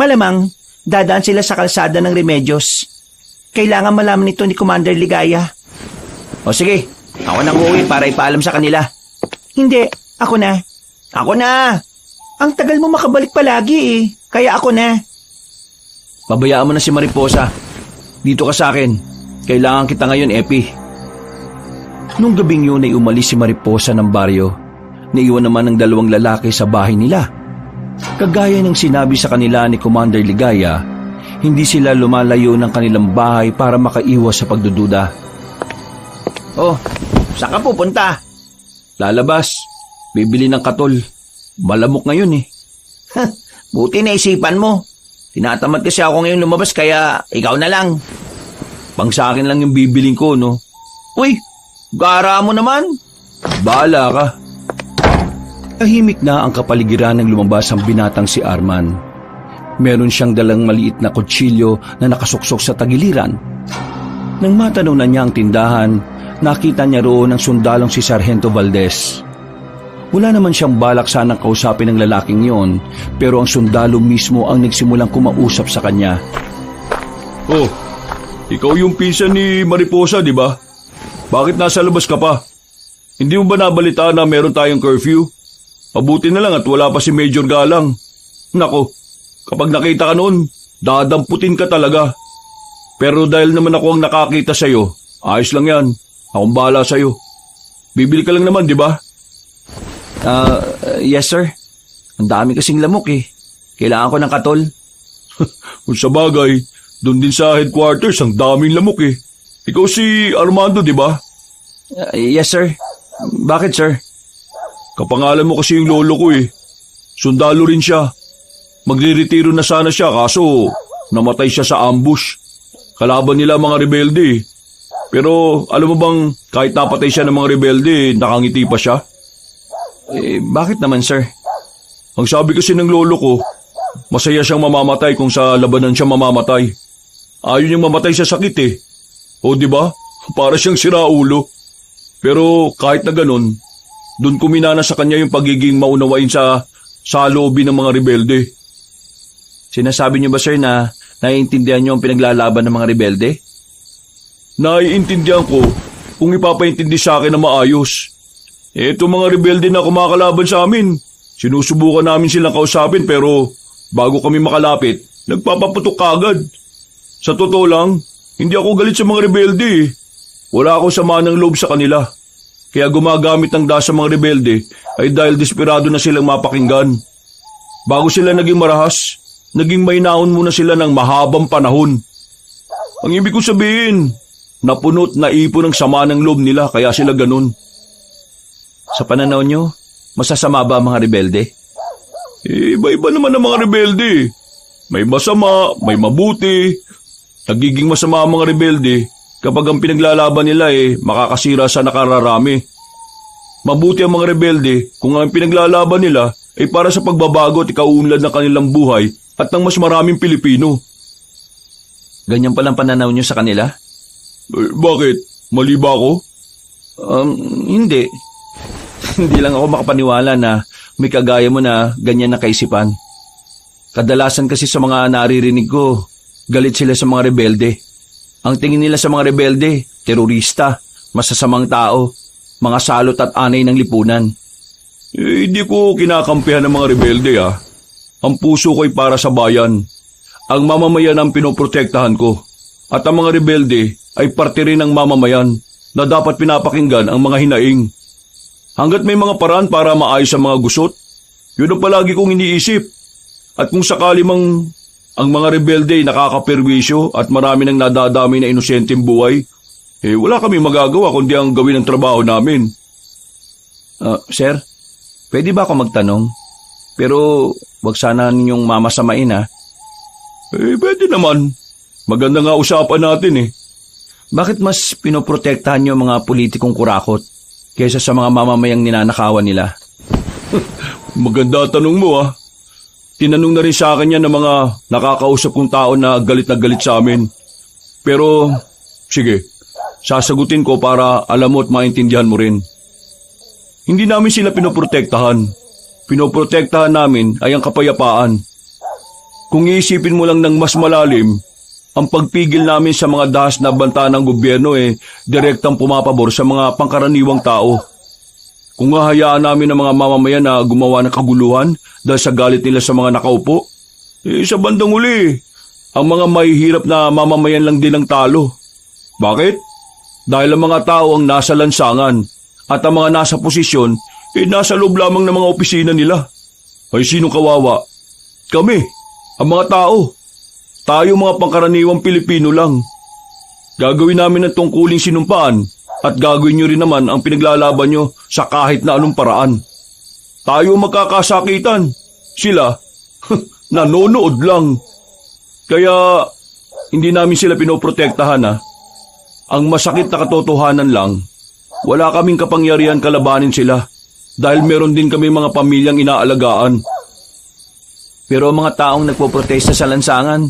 Malamang, dadaan sila sa kalsada ng Remedios. Kailangan malaman nito ni Commander Ligaya. O sige, ako nang uuwi para ipaalam sa kanila. Hindi, ako na. Ako na! Ang tagal mo makabalik palagi eh. Kaya ako na. Pabayaan mo na si Mariposa. Dito ka sa akin. Kailangan kita ngayon, Epi. Nung gabing yun ay umalis si Mariposa ng baryo. Naiwan naman ng dalawang lalaki sa bahay nila. Kagaya ng sinabi sa kanila ni Commander Ligaya, hindi sila lumalayo ng kanilang bahay para makaiwas sa pagdududa. Oh, saan ka pupunta? Lalabas, bibili ng katol. Malamok ngayon eh. Buti naisipan mo. Tinatamad kasi ako ngayon lumabas kaya ikaw na lang. Pang sa akin lang yung bibiling ko, no? Uy, gara mo naman. Bahala ka. Tahimik na ang kapaligiran ng lumabas ang binatang si Arman. Meron siyang dalang maliit na kutsilyo na nakasuksok sa tagiliran. Nang matanaw na niya ang tindahan, nakita niya roon ang sundalong si Sargento Valdez. Wala naman siyang balak sanang kausapin ng lalaking yon, pero ang sundalo mismo ang nagsimulang kumausap sa kanya. Oh, ikaw yung pinsan ni Mariposa, di ba? Bakit nasa labas ka pa? Hindi mo ba nabalitaan na meron tayong curfew? Mabuti na lang at wala pa si Major Galang. Nako, kapag nakita ka noon, dadamputin ka talaga. Pero dahil naman ako ang nakakita sa'yo, ayos lang yan. Akong bahala sa'yo. Bibili ka lang naman, di ba? Yes sir. Ang dami kasing lamok eh. Kailangan ko ng katol. Kung sa bagay, doon din sa headquarters, ang daming lamok eh. Ikaw si Armando, di ba? Yes sir. Bakit sir? Kapangalan mo kasi yung lolo ko eh. Sundalo rin siya. Magre-retiro na sana siya kaso namatay siya sa ambush. Kalaban nila mga rebelde eh. Pero alam mo bang kahit napatay siya ng mga rebelde, nakangiti pa siya? Bakit naman sir? Ang sabi kasi ng lolo ko, masaya siyang mamamatay kung sa labanan siya mamamatay. Ayaw niyang mamatay sa sakit eh. O di ba? Para siyang siraulo. Pero kahit na ganun, doon kuminana sa kanya yung pagiging maunawain sa loobi ng mga rebelde. Sinasabi niyo ba sir na naiintindihan niyo ang pinaglalaban ng mga rebelde? Naiintindihan ko kung ipapaintindi sa akin na maayos. Eto mga rebelde na kumakalaban sa amin, sinusubukan namin silang kausapin pero bago kami makalapit, nagpapaputok kagad. Sa totoo lang, hindi ako galit sa mga rebelde eh. Wala akong sama ng loob sa kanila. Kaya gumagamit ng dahas sa mga rebelde ay dahil desperado na silang mapakinggan. Bago sila naging marahas, naging mainaon muna sila ng mahabang panahon. Ang ibig ko sabihin, napunot na ipon ng sama ng loob nila kaya sila ganun. Sa pananaw niyo, masasama ba ang mga rebelde? Iba-iba naman ang mga rebelde. May masama, may mabuti. Nagiging masama ang mga rebelde kapag ang pinaglalaban nila makakasira sa nakararami. Mabuti ang mga rebelde kung ang pinaglalaban nila ay para sa pagbabago at ikaunlad ng kanilang buhay at ng mas maraming Pilipino. Ganyan palang pananaw niyo sa kanila? Bakit? Mali ba ako? Hindi. Hindi lang ako makapaniwala na may kagaya mo na ganyan na kaisipan. Kadalasan kasi sa mga naririnig ko, galit sila sa mga rebelde. Ang tingin nila sa mga rebelde, terorista, masasamang tao, mga salot at anay ng lipunan. Hindi ko kinakampihan ng mga rebelde ah. Ang puso ko ay para sa bayan. Ang mamamayan ang pinoprotektahan ko. At ang mga rebelde ay parte rin ng mamamayan na dapat pinapakinggan ang mga hinaing. Hanggat may mga paraan para maayos ang mga gusot, yun ang palagi kong iniisip. At kung sakali mang ang mga rebelde ay nakakaperwisyo at marami nang nadadami na inosenteng buhay, wala kami magagawa kundi ang gawin ang trabaho namin. Sir, pwede ba ako magtanong? Pero wag sana ninyong mamasamain ha. Pwede naman. Maganda nga usapan natin eh. Bakit mas pinoprotektahan niyo mga politikong kurakot kaysa sa mga mamamayang ninanakawan nila? Maganda tanong mo ah. Tinanong na rin sa akin yan ng mga nakakausap kong tao na galit sa amin. Pero, sige, sasagutin ko para alam mo at maintindihan mo rin. Hindi namin sila pinoprotektahan. Pinoprotektahan namin ay ang kapayapaan. Kung iisipin mo lang ng mas malalim, ang pagpigil namin sa mga dahas na banta ng gobyerno direktang pumapabor sa mga pangkaraniwang tao. Kung hahayaan namin ang mga mamamayan na gumawa ng kaguluhan dahil sa galit nila sa mga nakaupo, sa bandang uli, ang mga mahihirap na mamamayan lang din ang talo. Bakit? Dahil ang mga tao ang nasa lansangan at ang mga nasa posisyon nasa loob lamang ng mga opisina nila. Ay sinong kawawa? Kami, ang mga tao. Tayo mga pangkaraniwang Pilipino lang. Gagawin namin ang tungkuling sinumpaan at gagawin nyo rin naman ang pinaglalaban nyo sa kahit na anong paraan. Tayo magkakasakitan. Sila, nanonood lang. Kaya, hindi namin sila pinoprotektahan ha. Ang masakit na katotohanan lang, wala kaming kapangyarihan kalabanin sila dahil meron din kami mga pamilyang inaalagaan. Pero ang mga taong nagpoprotesta sa lansangan,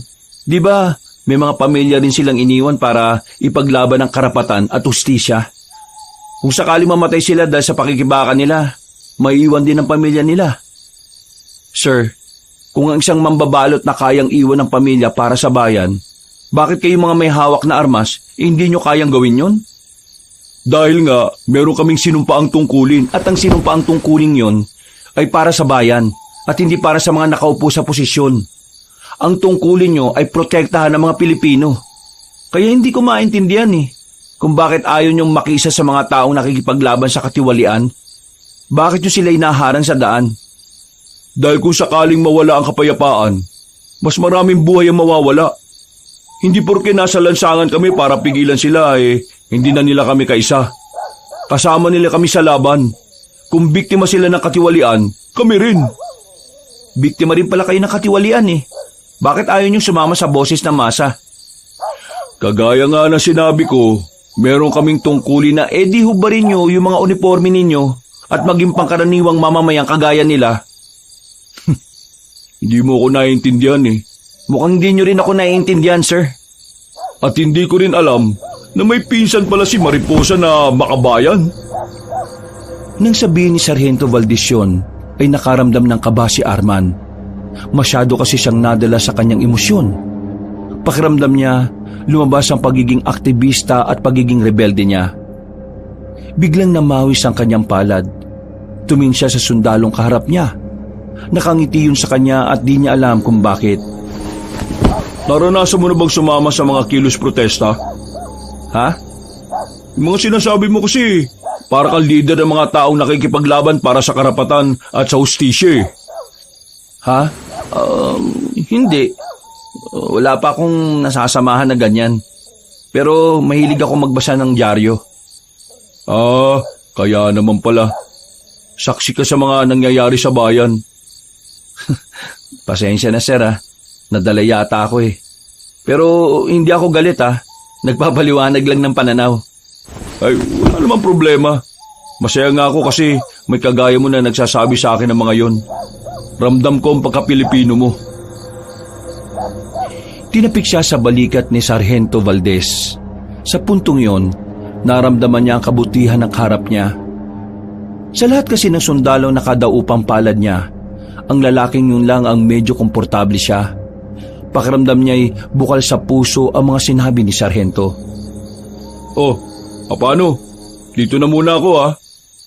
di ba may mga pamilya rin silang iniwan para ipaglaban ang karapatan at hustisya? Kung sakaling mamatay sila dahil sa pakikibaka nila, maiiwan din ang pamilya nila. Sir, kung ang isang mambabalot na kayang iwan ng pamilya para sa bayan, bakit kayo mga may hawak na armas, hindi nyo kayang gawin yon? Dahil nga, meron kaming sinumpaang tungkulin. At ang sinumpaang tungkulin yon ay para sa bayan at hindi para sa mga nakaupo sa posisyon. Ang tungkulin nyo ay protektahan ng mga Pilipino. Kaya hindi ko maintindihan kung bakit ayaw nyong makisa sa mga taong nakikipaglaban sa katiwalian. Bakit nyo sila inaharang sa daan? Dahil kung sakaling mawala ang kapayapaan, mas maraming buhay ang mawawala. Hindi porke nasa lansangan kami para pigilan sila hindi na nila kami kaisa. Kasama nila kami sa laban. Kung biktima sila ng katiwalian, kami rin. Biktima rin pala kayo ng katiwalian Bakit ayaw niyong sumama sa boses ng masa? Kagaya nga na sinabi ko, meron kaming tungkulin na di hubarin niyo yung mga uniforme ninyo at maging pangkaraniwang mamamayang kagaya nila. Hindi mo ko naiintindihan Mukhang hindi niyo rin ako naiintindihan, sir. At hindi ko rin alam na may pinsan pala si Mariposa na makabayan. Nang sabihin ni Sargento Valdez yun, ay nakaramdam ng kaba si Arman. Masyado kasi siyang nadala sa kanyang emosyon. Pakiramdam niya, lumabas ang pagiging aktivista at pagiging rebelde niya. Biglang namawis ang kanyang palad. Tumingin siya sa sundalong kaharap niya. Nakangiti yun sa kanya at di niya alam kung bakit. Naranasan mo na bang sumama sa mga kilos protesta? Ha? Yung mga sinasabi mo kasi, para kang leader ng mga taong nakikipaglaban para sa karapatan at sa hustisya Ha? Hindi. Wala pa akong nasasamahan na ganyan. Pero mahilig ako magbasa ng dyaryo. Kaya naman pala. Saksi ka sa mga nangyayari sa bayan. Pasensya na sir Nadala yata ako Pero hindi ako galit Nagpapaliwanag lang ng pananaw. Ay, wala namang problema. Masaya nga ako kasi may kagaya mo na nagsasabi sa akin ng mga yon. Ramdam ko ang pagka-Pilipino mo. Tinapik siya sa balikat ni Sargento Valdez. Sa puntong yon, naramdaman niya ang kabutihan ng harap niya. Sa lahat kasi ng sundalong nakadaupang palad niya, ang lalaking yun lang ang medyo komportable siya. Pakiramdam niya'y bukal sa puso ang mga sinabi ni Sargento. Paano? Dito na muna ako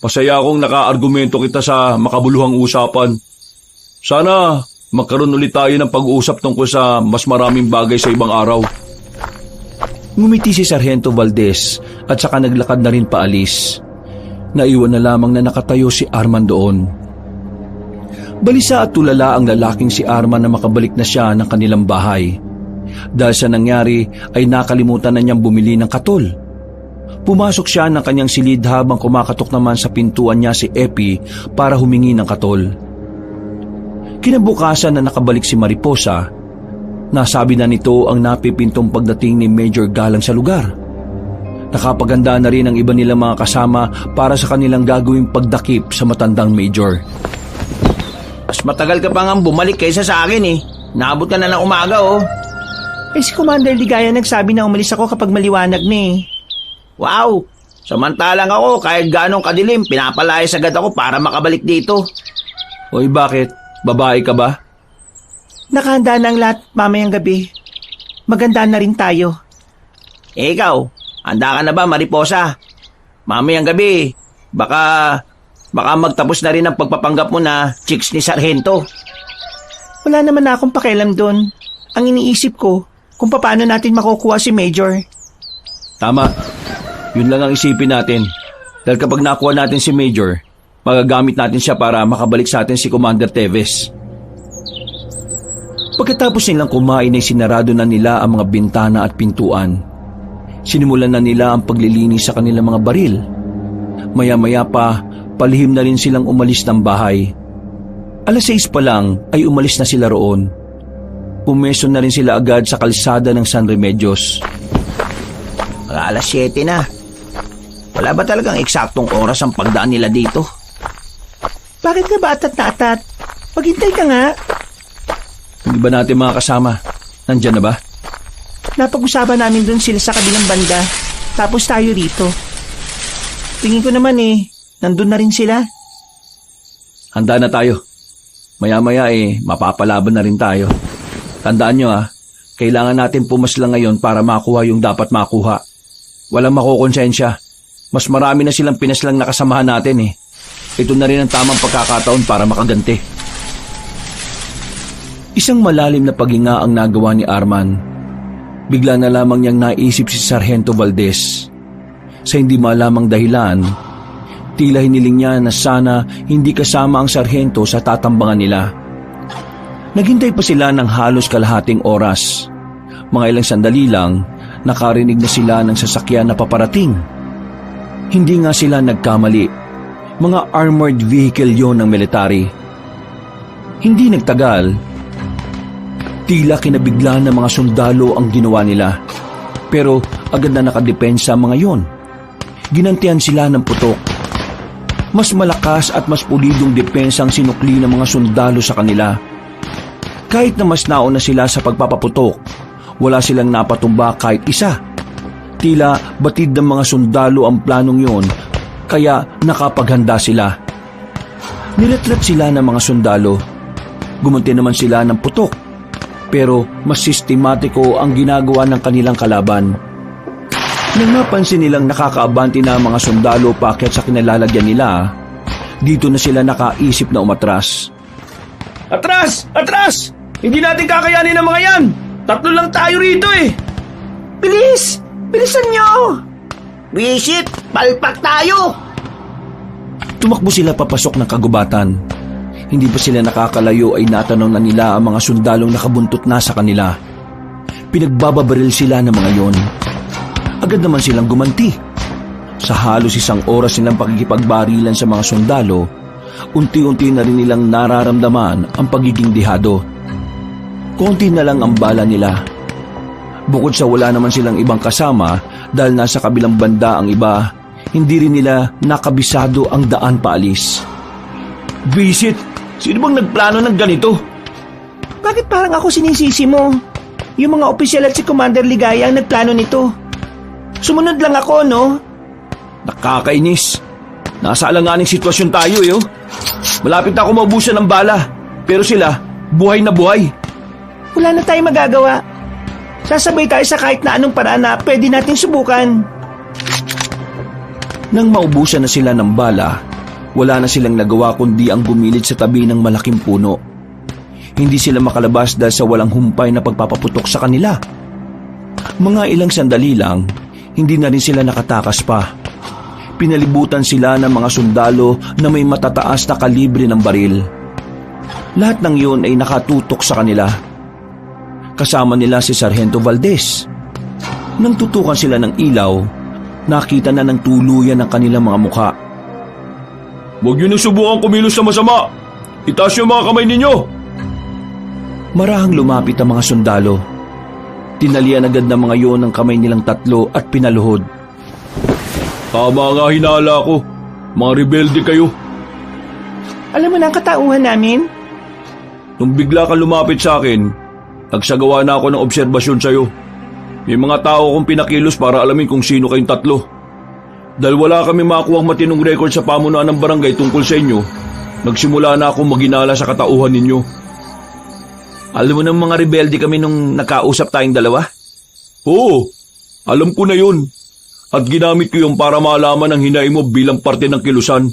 Masaya akong naka-argumento kita sa makabuluhang usapan. Sana magkaroon ulit tayo ng pag-uusap tungkol sa mas maraming bagay sa ibang araw. Ngumiti si Sargento Valdez at saka naglakad na rin paalis. Naiwan na lamang na nakatayo si Arman doon. Balisa at tulala ang lalaking si Arman na makabalik na siya ng kanilang bahay. Dahil sa nangyari ay nakalimutan na niyang bumili ng katol. Pumasok siya ng kanyang silid habang kumakatok naman sa pintuan niya si Epi para humingi ng katol. Kinabukasan na nakabalik si Mariposa, nasabi na nito ang napipintong pagdating ni Major Galang sa lugar. Nakapaganda na rin ang iba nilang mga kasama para sa kanilang gagawing pagdakip sa matandang Major. Mas matagal ka pa nga bumalik kaysa sa akin Naabot ka na ng umaga Si Commander Ligaya nagsabi na umalis ako kapag maliwanag na Wow! Samantalang ako, kahit ganong kadilim, pinapalayas agad ako para makabalik dito. Oy, bakit? Babae ka ba? Nakahanda na ang lahat mamayang gabi. Maganda na rin tayo. Eh ikaw, handa ka na ba, Mariposa? Mamayang gabi, baka magtapos na rin ang pagpapanggap mo na chicks ni Sargento. Wala naman na akong pakialam doon. Ang iniisip ko, kung paano natin makukuha si Major. Tama. Yun lang ang isipin natin. Dahil kapag nakuha natin si Major, magagamit natin siya para makabalik sa atin si Commander Teves. Pagkatapos nilang kumain ay sinarado na nila ang mga bintana at pintuan. Sinimulan na nila ang paglilinis sa kanilang mga baril. Maya-maya pa, palihim na rin silang umalis ng bahay. 6:00 pa lang ay umalis na sila roon. Pumeso na rin sila agad sa kalsada ng San Remedios. Mga 7:00 na. Wala ba talagang eksaktong oras ang pagdaan nila dito? Bakit ka ba atat na atat? Maghintay ka nga. Hindi ba natin mga kasama? Nandyan na ba? Napag-usapan namin doon sila sa kabilang banda. Tapos tayo rito. Tingin ko naman nandun na rin sila. Handa na tayo. Maya-maya mapapalaban na rin tayo. Tandaan nyo kailangan natin pumaslang ngayon para makuha yung dapat makuha. Walang makukonsensya. Mas marami na silang pinaslang na kasamahan natin Ito na rin ang tamang pagkakataon para makaganti. Isang malalim na paghinga ang nagawa ni Arman. Bigla na lamang niyang naisip si Sargento Valdez. Sa hindi malamang dahilan, tila hiniling niya na sana hindi kasama ang sarhento sa tatambangan nila. Naghintay pa sila ng halos kalahating oras. Mga ilang sandali lang, nakarinig na sila ng sasakyan na paparating. Hindi nga sila nagkamali. Mga armored vehicle yon ng military. Hindi nagtagal, tila kinabigla ng mga sundalo ang ginawa nila. Pero agad na nakadepensa ang mga yon. Ginantihan sila ng putok. Mas malakas at mas pulidong depensa ang sinukli ng mga sundalo sa kanila. Kahit na mas nauna sila sa pagpapaputok, wala silang napatumba kahit isa. Tila batid ng mga sundalo ang planong yon, kaya nakapaghanda sila. Niretret sila ng mga sundalo. Gumunti naman sila ng putok, pero mas sistematiko ang ginagawa ng kanilang kalaban. Nang napansin nilang nakakaabante na ang mga sundalo paakyat sa kinalalagyan nila, dito na sila nakaisip na umatras. Atras! Atras! Hindi natin kakayanin ang mga yan! 3 lang tayo rito Bilis! Bilisan nyo! Visit! Palpak tayo! Tumakbo sila papasok ng kagubatan. Hindi pa sila nakakalayo ay natanaw na nila ang mga sundalong nakabuntot na sa kanila. Pinagbababaril sila ng mga yon. Agad naman silang gumanti. Sa halos 1 oras nilang pakikipagbarilan sa mga sundalo, unti-unti na rin nilang nararamdaman ang pagiging dihado. Konti na lang ang bala nila. Bukod sa wala naman silang ibang kasama dahil nasa kabilang banda ang iba, hindi rin nila nakabisado ang daan paalis. Visit! Sino bang nagplano ng ganito? Bakit parang ako sinisisi mo? Yung mga opisyal at si Commander Ligaya ang nagplano nito. Sumunod lang ako, no? Nakakainis. Nasa alanganing sitwasyon tayo, Malapit na ako maubusan ng bala. Pero sila, buhay na buhay. Wala na tayong magagawa. Sasabay tayo sa kahit na anong paraan na pwede natin subukan. Nang maubusan na sila ng bala, wala na silang nagawa kundi ang gumilid sa tabi ng malaking puno. Hindi sila makalabas dahil sa walang humpay na pagpapaputok sa kanila. Mga ilang sandali lang, hindi na rin sila nakatakas pa. Pinalibutan sila ng mga sundalo na may matataas na kalibre ng baril. Lahat ng yun ay nakatutok sa kanila. Kasama nila si Sargento Valdez. Nang tutukan sila ng ilaw, nakita na ng tuluyan ang kanilang mga mukha. Huwag niyo na subukan kumilos na masama. Itaas yung mga kamay ninyo. Marahang lumapit ang mga sundalo. Tinalian agad ng mga yon ang kamay nilang 3 at pinaluhod. Tama nga hinala ko. Mga rebelde kayo. Alam mo na ang katauhan namin? Nung bigla ka lumapit sa akin, nagsagawa na ako ng obserbasyon sa'yo. May mga tao kong pinakilos para alamin kung sino kayong 3. Dahil wala kami makuhang matinong record sa pamunuan ng barangay tungkol sa inyo, nagsimula na akong maginala sa katauhan ninyo. Alam mo ng mga rebelde kami nung nakausap tayong dalawa? Oo, alam ko na yun. At ginamit ko yung para malaman ang hinaing mo bilang parte ng kilusan.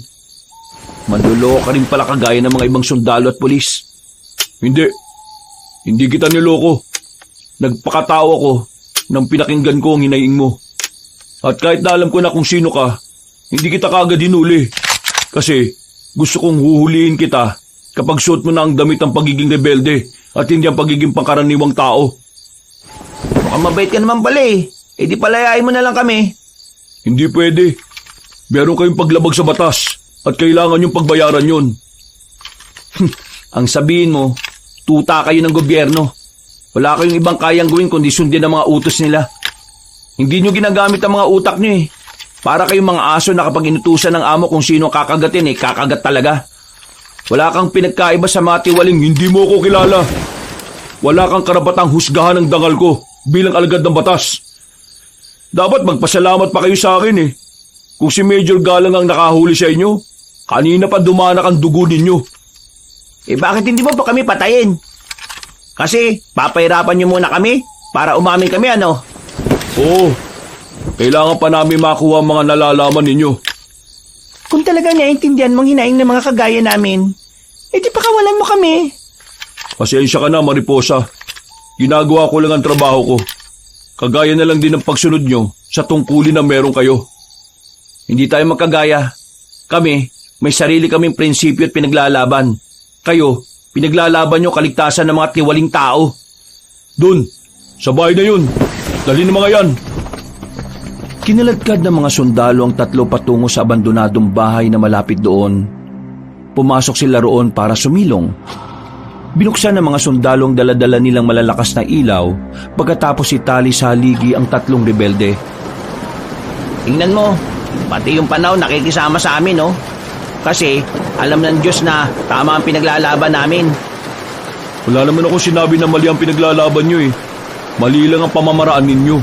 Manloloko ka rin pala kagaya ng mga ibang sundalo at pulis. Hindi kita niloko. Nagpakatao ako nang pinakinggan ko ang hinaing mo. At kahit na alam ko na kung sino ka, hindi kita kaagad hinuli. Kasi gusto kong huhulihin kita kapag suot mo na ang damit ng pagiging rebelde at hindi ang pagiging pangkaraniwang tao. Mukhang mabait ka naman pala eh. Eh di palayain mo na lang kami. Hindi pwede. Meron kayong paglabag sa batas at kailangan yung pagbayaran yun. Ang sabihin mo, tuta kayo ng gobyerno. Wala kayong ibang kayang gawin kundi sundin ang mga utos nila. Hindi nyo ginagamit ang mga utak nyo eh. Para kayong mga aso na kapag inutusan ng amo kung sino kakagatin eh, kakagat talaga. Wala kang pinagkaiba sa mga tiwaling hindi mo ko kilala. Wala kang karapatang husgahan ng dangal ko bilang alagad ng batas. Dapat magpasalamat pa kayo sa akin eh. Kung si Major Galang ang nakahuli sa inyo, kanina pa dumanak ang dugo ninyo. Eh bakit hindi mo pa kami patayin? Kasi papahirapan nyo muna kami para umamin kami ano? Oo, kailangan pa namin makuha ang mga nalalaman ninyo. Kung talagang naiintindihan mong hinaing ng mga kagaya namin, di pakawalan mo kami. Pasensya ka na, Mariposa. Ginagawa ko lang ang trabaho ko. Kagaya na lang din ang pagsunod nyo sa tungkulin na meron kayo. Hindi tayo magkagaya. Kami, may sarili kaming prinsipyo at pinaglalaban. Kayo, pinaglalaban nyo kaligtasan ng mga tiwaling tao. Dun, sa bahay na yun. Dali ng mga yan. Kinaladkad ng mga sundalo ang tatlo patungo sa abandonadong bahay na malapit doon. Pumasok sila roon para sumilong. Binuksan ng mga sundalo ang daladala nilang malalakas na ilaw pagkatapos itali sa haligi ang tatlong rebelde. Tingnan mo, pati yung Panaw nakikisama sa amin, no? Kasi alam ng Diyos na tama ang pinaglalaban namin. Wala naman ako sinabi na mali ang pinaglalaban nyo eh. Mali lang ang pamamaraan ninyo.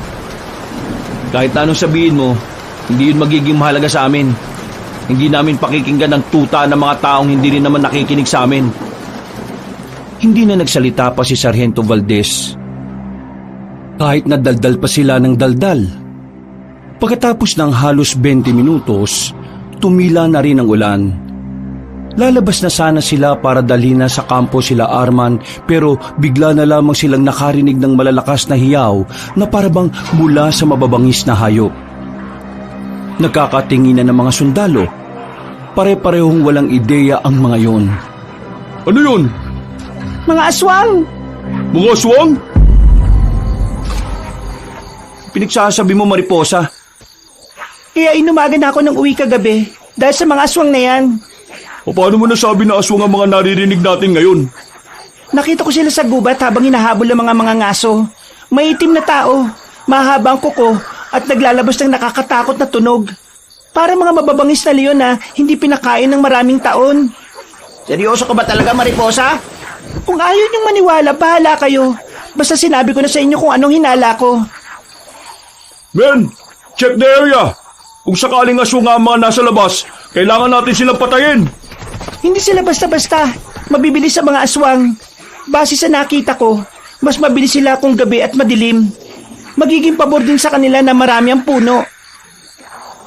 Kahit na anong sabihin mo, hindi yun magiging mahalaga sa amin. Hindi namin pakikinggan ang tuta ng mga taong hindi rin naman nakikinig sa amin. Hindi na nagsalita pa si Sargento Valdez. Kahit na daldal pa sila ng daldal. Pagkatapos ng halos 20 minutos, tumila na rin ang ulan. Lalabas na sana sila para dalhin na sa kampo sila Arman pero bigla na lamang silang nakarinig ng malalakas na hiyaw na parabang mula sa mababangis na hayop. Nagkakatinginan ng mga sundalo. Pare-parehong walang ideya ang mga yon. Ano yun? Mga aswang! Mga aswang? Pinagsasabi mo, Mariposa. Kaya inumaga na ako ng uwi kagabi dahil sa mga aswang na yan. O paano mo nasabi na aswang ang mga naririnig natin ngayon? Nakita ko sila sa gubat habang hinahabol ang mga ngaso. May itim na tao, mahaba ang kuko at naglalabas ng nakakatakot na tunog. Para mga mababangis na leon na hindi pinakain ng maraming taon. Seryoso ka ba talaga, Mariposa? Kung ayaw niyong maniwala, bahala kayo. Basta sinabi ko na sa inyo kung anong hinala ko. Men, check the area. Kung sakaling aswang ang mga nasa labas, kailangan natin silang patayin. Hindi sila basta-basta. Mabibilis sa mga aswang. Base sa nakita ko, mas mabilis sila kung gabi at madilim. Magiging pabor din sa kanila na marami ang puno.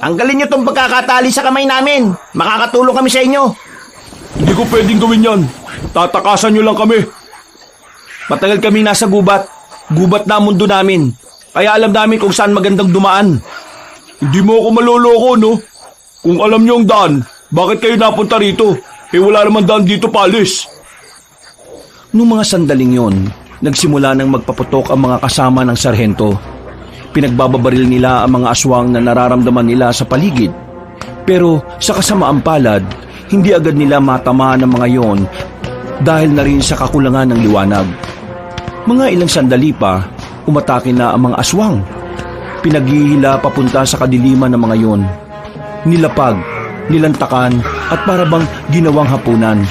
Tanggalin niyo tong pagkakatali sa kamay namin. Makakatulong kami sa inyo. Hindi ko pwedeng gawin yan. Tatakasan nyo lang kami. Matagal kami nasa gubat. Gubat na ang mundo namin. Kaya alam namin kung saan magandang dumaan. Hindi mo ako maloloko, no? Kung alam nyo ang daan, bakit kayo napunta rito? Wala naman daan dito palis. Noong mga sandaling yon, nagsimula nang magpaputok ang mga kasama ng sarhento. Pinagbababaril nila ang mga aswang na nararamdaman nila sa paligid. Pero sa kasamaang palad, hindi agad nila matamaan ng mga yon dahil na rin sa kakulangan ng liwanag. Mga ilang sandali pa, umatake na ang mga aswang. Pinaghihila papunta sa kadiliman ng mga yon. Nilapag, nilantakan at parabang ginawang hapunan.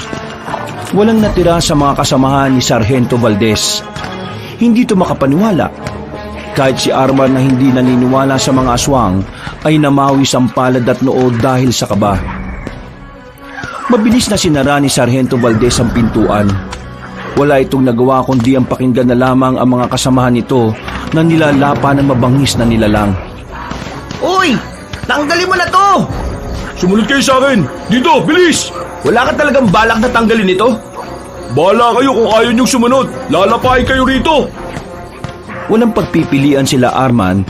Walang natira sa mga kasamahan ni Sargento Valdez. Hindi ito makapaniwala. Kahit si Arman na hindi naniniwala sa mga aswang, ay namawis ang palad at noo dahil sa kaba. Mabilis na sinara ni Sargento Valdez ang pintuan. Wala itong nagawa kundi ang pakinggan na lamang ang mga kasamahan nito na nilalapa ng mabangis na nilalang. Uy! Tanggalin mo na to! Sumunod kayo sa akin! Dito, bilis! Wala ka talagang balak na tanggalin ito? Bahala kayo kung ayaw niyong sumunod. Lalapain kayo rito! Walang pagpipilian sila Arman,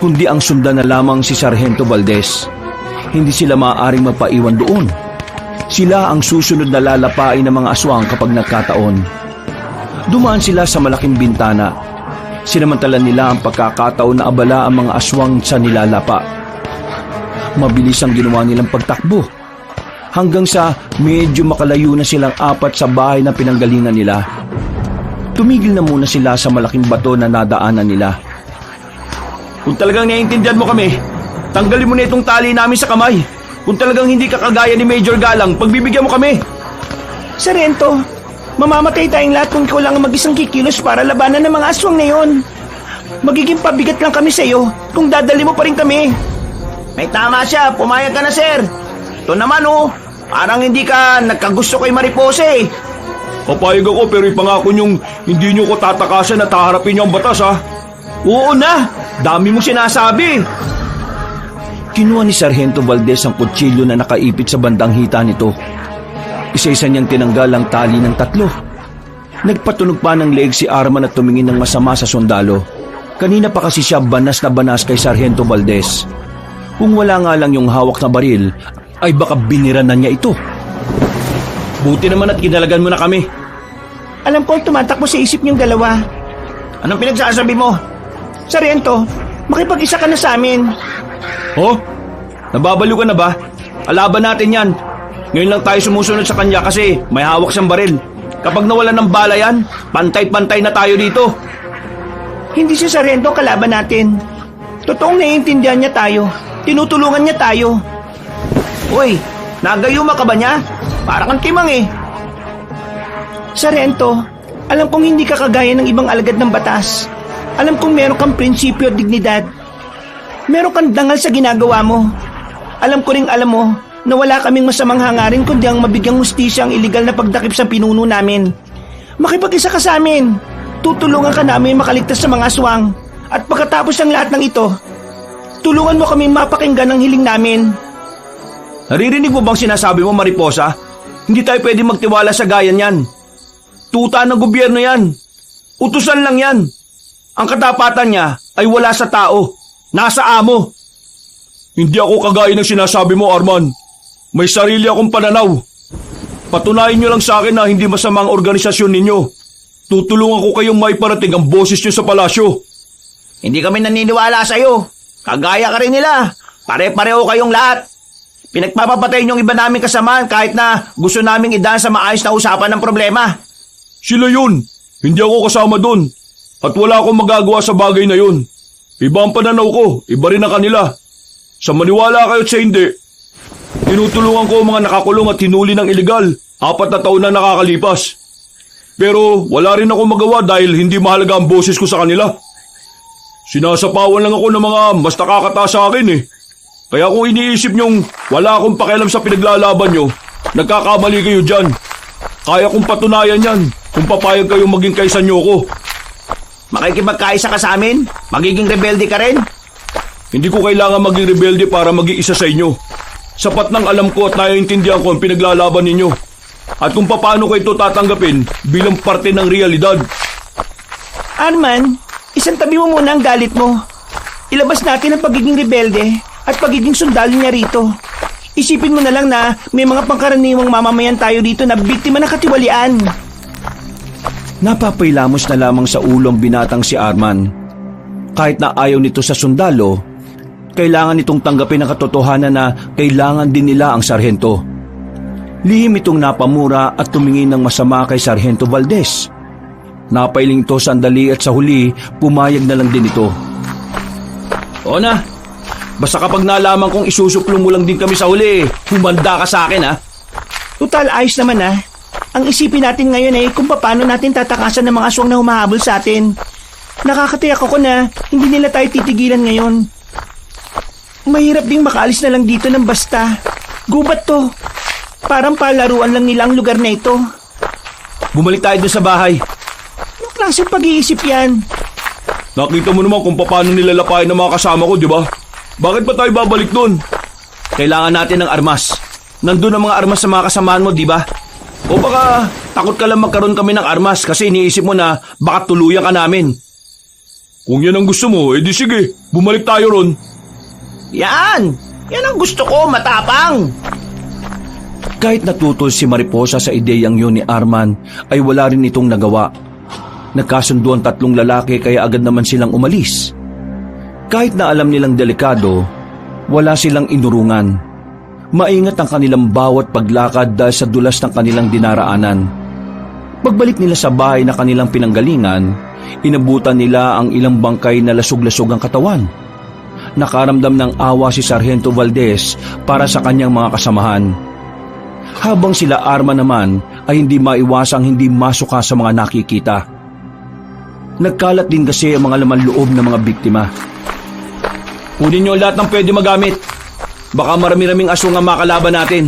kundi ang sundan na lamang si Sargento Valdez. Hindi sila maaaring magpaiwan doon. Sila ang susunod na lalapain ng mga aswang kapag nagkataon. Dumaan sila sa malaking bintana. Sinamantala nila ang pagkakataon na abala ang mga aswang sa nilalapa. Mabilis ang ginawa nilang pagtakbo. Hanggang sa medyo makalayo na silang apat sa bahay na pinanggalingan nila. Tumigil na muna sila sa malaking bato na nadaanan nila. Kung talagang naiintindihan mo kami, tanggalin mo na itong tali namin sa kamay. Kung talagang hindi ka kagaya ni Major Galang, pagbibigyan mo kami. Sargento, mamamatay tayong lahat kung ikaw lang ang mag-isang kikilos para labanan ng mga aswang na yon. Magiging pabigat lang kami sa iyo kung dadali mo pa rin kami. May tama siya, pumayag ka na sir. Ito naman parang hindi ka nagkagusto kay Mariposa eh. Papayag ako pero ipangako niyong hindi niyo ko tatakasan at haharapin niyo ang batas ha. Oo na, dami mong sinasabi. Kinuha ni Sargento Valdez ang kutsilyo na nakaipit sa bandang hita nito. Isa-isa niyang tinanggal ang tali ng tatlo. Nagpatunog pa ng leeg si Arman at tumingin ng masama sa sundalo. Kanina pa kasi siya banas na banas kay Sargento Valdez. Kung wala nga lang yung hawak na baril, ay baka binira na niya ito. Buti naman at kinalagan mo na kami. Alam ko ang tumatakbo sa isip niyong dalawa. Anong pinagsasabi mo? Sargento, makipag-isa ka na sa amin. Oh? Nababaliw ka na ba? Alaban natin yan. Ngayon lang tayo sumusunod sa kanya kasi may hawak siyang baril. Kapag nawalan ng bala yan, pantay-pantay na tayo dito. Hindi si Sargento ang kalaban natin. Totoong naiintindihan niya tayo. Tinutulungan niya tayo. Uy, nagayuma ka ba niya? Parang kang timang eh. Sargento, alam kong hindi ka kagaya ng ibang alagad ng batas. Alam kong meron kang prinsipyo at dignidad. Meron kang dangal sa ginagawa mo. Alam ko ring alam mo na wala kaming masamang hangarin kundi ang mabigyang hustisya ang iligal na pagdakip sa pinuno namin. Makipag-isa ka sa amin. Tutulungan ka namin makaligtas sa mga aswang. At pagkatapos ng lahat ng ito, tulungan mo kami mapakinggan ang hiling namin. Naririnig mo bang sinasabi mo, Mariposa? Hindi tayo pwede magtiwala sa gayan yan. Tuta ng gobyerno yan. Utusan lang yan. Ang katapatan niya ay wala sa tao. Nasa amo. Hindi ako kagaya ng sinasabi mo, Arman. May sarili akong pananaw. Patunayan niyo lang sa akin na hindi masama ang organisasyon ninyo. Tutulungan ko kayong maiparating ang boses niyo sa palasyo. Hindi kami naniniwala sa iyo. Kagaya ka rin nila. Pare-pareho kayong lahat. Pinagpapapatay niyong iba naming kasamahan kahit na gusto naming idaan sa maayos na usapan ng problema. Sila yun. Hindi ako kasama doon. At wala akong magagawa sa bagay na yun. Iba ang pananaw ko. Iba rin ang kanila. Sa maniwala kayo at sa hindi, tinutulungan ko ang mga nakakulong at hinuli ng iligal. 4 na taon na nakakalipas. Pero wala rin ako magawa dahil hindi mahalaga ang boses ko sa kanila. Sinasapawan lang ako ng mga mas nakakataas sa akin eh. Kaya kung iniisip nyong wala akong pakialam sa pinaglalaban nyo, nagkakamali kayo dyan. Kaya kong patunayan yan kung papayag kayong maging kaisa nyo ko. Makikipagkaisa ka sa amin? Magiging rebelde ka rin? Hindi ko kailangan maging rebelde para maging isa sa inyo. Sapat nang alam ko at naiintindihan ko ang pinaglalaban ninyo. At kung paano ko ito tatanggapin bilang parte ng realidad. Arman, isang tabi mo muna ang galit mo. Ilabas natin ang pagiging rebelde at pagiging sundalo niya rito. Isipin mo na lang na may mga pangkaraniwang mamamayan tayo dito na biktima ng katiwalian. Napapailamos na lamang sa ulong binatang si Arman. Kahit na ayaw nito sa sundalo, kailangan nitong tanggapin ang katotohanan na kailangan din nila ang sarhento. Lihim itong napamura at tumingin ng masama kay Sargento Valdez. Napailing ito sandali at sa huli, pumayag na lang din ito. Oo na, basta kapag nalaman kong isusuplong mo lang din kami sa huli, humanda ka sa akin ha. Total ayos naman ah. Ang isipin natin ngayon ay kung paano natin tatakasan ng mga aswang na humahabol sa atin. Nakakatiyak ako na hindi nila tayo titigilan ngayon. Mahirap ding makaalis na lang dito ng basta. Gubat to. Parang palaruan lang nila ang lugar na ito. Bumalik tayo doon sa bahay. Yung klaseng pag-iisip yan. Nakita mo naman kung paano nilalapain ng mga kasama ko, di ba? Bakit pa tayo babalik doon? Kailangan natin ng armas. Nandun ang mga armas sa mga kasamaan mo, di ba? O baka takot ka lang magkaroon kami ng armas kasi iniisip mo na baka tuluyan ka namin. Kung yan ang gusto mo, edi sige, bumalik tayo ron. Yan! Yan ang gusto ko, matapang! Kahit natutol si Mariposa sa ideyang yun ni Arman, ay wala rin itong nagawa. Nagkasundo ang tatlong lalaki kaya agad naman silang umalis. Kahit na alam nilang delikado, wala silang inurungan. Maingat ang kanilang bawat paglakad dahil sa dulas ng kanilang dinaraanan. Pagbalik nila sa bahay na kanilang pinanggalingan, inabutan nila ang ilang bangkay na lasog-lasog ang katawan. Nakaramdam ng awa si Sargento Valdez para sa kanyang mga kasamahan. Habang sila Arman naman ay hindi maiwasang hindi masuka sa mga nakikita. Nagkalat din kasi ang mga laman loob ng mga biktima. Kunin niyo lahat ng pwede magamit. Baka marami-raming aswang ang makalaban natin.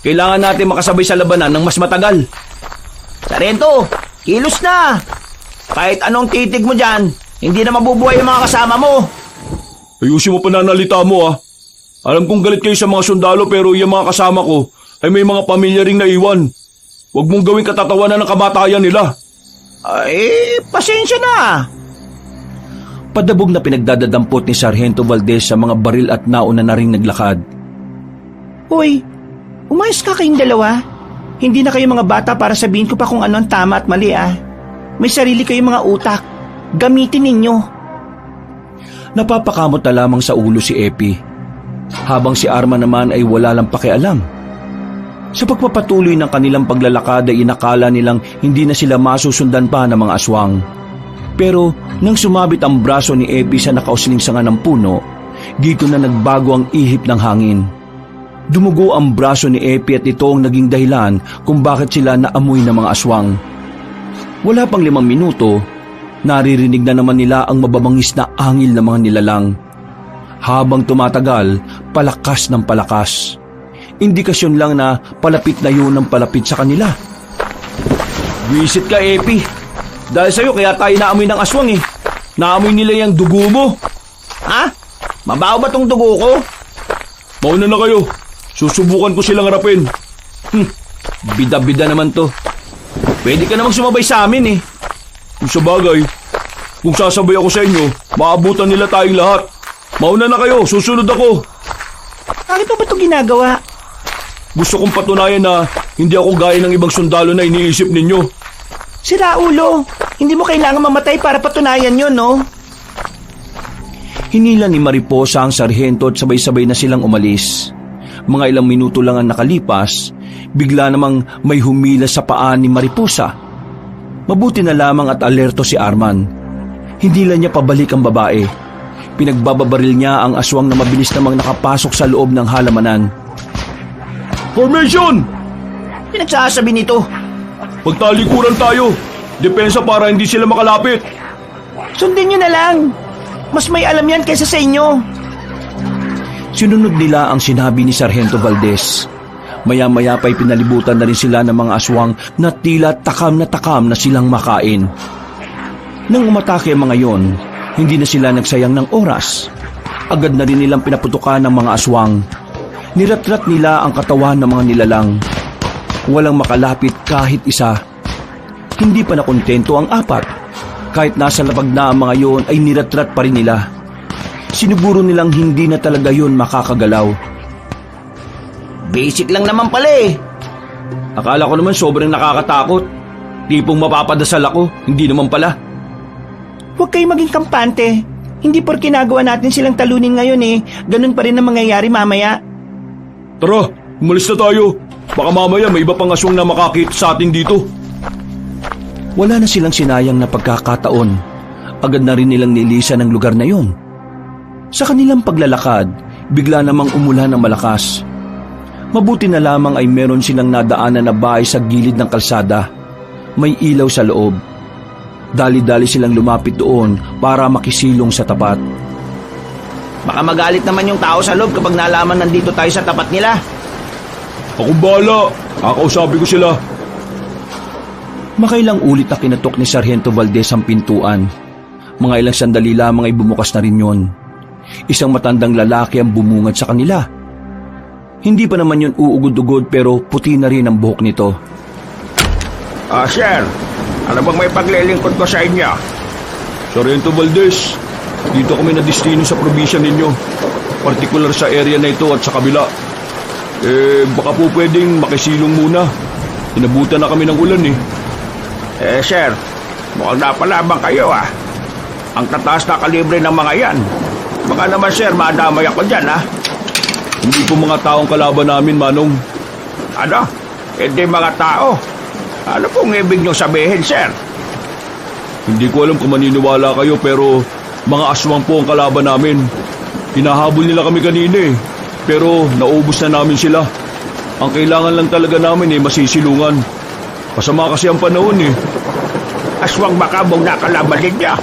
Kailangan natin makasabay sa labanan ng mas matagal. Sargento, kilos na! Kahit anong titig mo dyan, hindi na mabubuhay ang mga kasama mo. Ayusin mo pananalita mo ah. Alam kong galit kayo sa mga sundalo pero yung mga kasama ko ay may mga pamilya ring naiwan. Huwag mong gawing katatawanan ng kamatayan nila. Ay, pasensya na. Padabog na pinagdadadampot ni Sargento Valdez sa mga baril at nauna na ring naglakad. Hoy, umayos ka kayong dalawa. Hindi na kayo mga bata para sabihin ko pa kung ano ang tama at mali ah. May sarili kayong mga utak. Gamitin ninyo. Napapakamot na lamang sa ulo si Epi. Habang si Arman naman ay wala lang pakialam. Sa pagpapatuloy ng kanilang paglalakad ay inakala nilang hindi na sila masusundan pa ng mga aswang. Pero nang sumabit ang braso ni Epi sa nakausling sanga ng puno, dito na nagbago ang ihip ng hangin. Dumugo ang braso ni Epi at ito ang naging dahilan kung bakit sila naamoy ng mga aswang. Wala pang 5 minuto, naririnig na naman nila ang mababangis na angil ng mga nilalang. Habang tumatagal, palakas ng palakas. Indikasyon lang na palapit na yun ang palapit sa kanila. Visit ka, Epi. Dahil sa'yo kaya tayo naamoy ng aswang eh. Naamoy nila yung dugo mo. Ha? Mabaho ba tong dugo ko? Mauna na kayo. Susubukan ko silang harapin. Bida-bida naman to. Pwede ka namang sumabay sa amin eh. Kung sa bagay, kung sasabay ako sa inyo, maabutan nila tayong lahat. Mauna na kayo, susunod ako. Bakit mo ba ito ginagawa? Gusto kong patunayan na hindi ako gaya ng ibang sundalo na iniisip ninyo. Sira ulo. Hindi mo kailangan mamatay para patunayan yun, no? Hinila ni Mariposa ang sarhento at sabay-sabay na silang umalis. Mga ilang minuto lang ang nakalipas, bigla namang may humila sa paa ni Mariposa. Mabuti na lamang at alerto si Arman. Hindi lang niya pabalik ang babae. Pinagbababaril niya ang aswang na mabilis namang nakapasok sa loob ng halamanan. Formation! Pinagsasabi nito. Pagtalikuran tayo. Depensa para hindi sila makalapit. Sundin nyo na lang. Mas may alam yan kaysa sa inyo. Sinunod nila ang sinabi ni Sargento Valdez. Maya-maya pa'y pinalibutan na rin sila ng mga aswang na tila takam na silang makain. Nang umatake ang mga yon, hindi na sila nagsayang ng oras. Agad na rin nilang pinaputukan ng mga aswang. Niratrat nila ang katawan ng mga nilalang. Walang makalapit kahit isa. Hindi pa nakontento ang 4. Kahit nasa labag na ang mga yon ay niratrat pa rin nila. Siniguro nilang hindi na talaga yon makakagalaw. Basic lang naman pala eh. Akala ko naman sobrang nakakatakot. Tipong mapapadasal ako, hindi naman pala. Huwag kayo maging kampante. Hindi porke nagawa natin silang talunin ngayon eh. Ganun pa rin ang mangyayari mamaya. Tara, umalis na tayo. Baka mamaya may iba pang aswang na makakita sa atin dito. Wala na silang sinayang na pagkakataon. Agad na rin nilang nilisan ang lugar na yon. Sa kanilang paglalakad, bigla namang umulan ng malakas. Mabuti na lamang ay meron silang nadaanan na bahay sa gilid ng kalsada. May ilaw sa loob. Dali-dali silang lumapit doon para makisilong sa tapat. Baka magalit naman yung tao sa loob kapag nalaman nandito tayo sa tapat nila. Akong bahala. Kakausapin ko sila. Makailang ulit na kinatok ni Sargento Valdez ang pintuan. Mga ilang sandali lamang ay bumukas na rin yon. Isang matandang lalaki ang bumungad sa kanila. Hindi pa naman yun uugod-ugod pero puti na rin ang buhok nito. Sir, ano bang may paglilingkod ko sa inyo? Sargento Valdez, dito kami na-destino sa probinsya ninyo. Partikular sa area na ito at sa kabila. Baka po pwedeng makisilong muna. Inabutan na kami ng ulan eh. Sir, mukhang napalabang kayo Ang tataas na kalibre ng mga yan. Baka naman sir, madamay ako dyan Hindi po mga taong kalaban namin, Manong. Ano? Hindi mga tao. Ano pong ibig nyo sabihin, sir? Hindi ko alam kung maniniwala kayo pero mga aswang po ang kalaban namin. Hinahabol nila kami kanina pero naubos na namin sila. Ang kailangan lang talaga namin masisilungan. Masama kasi ang panahon Aswang makabong na kalaban ninyo.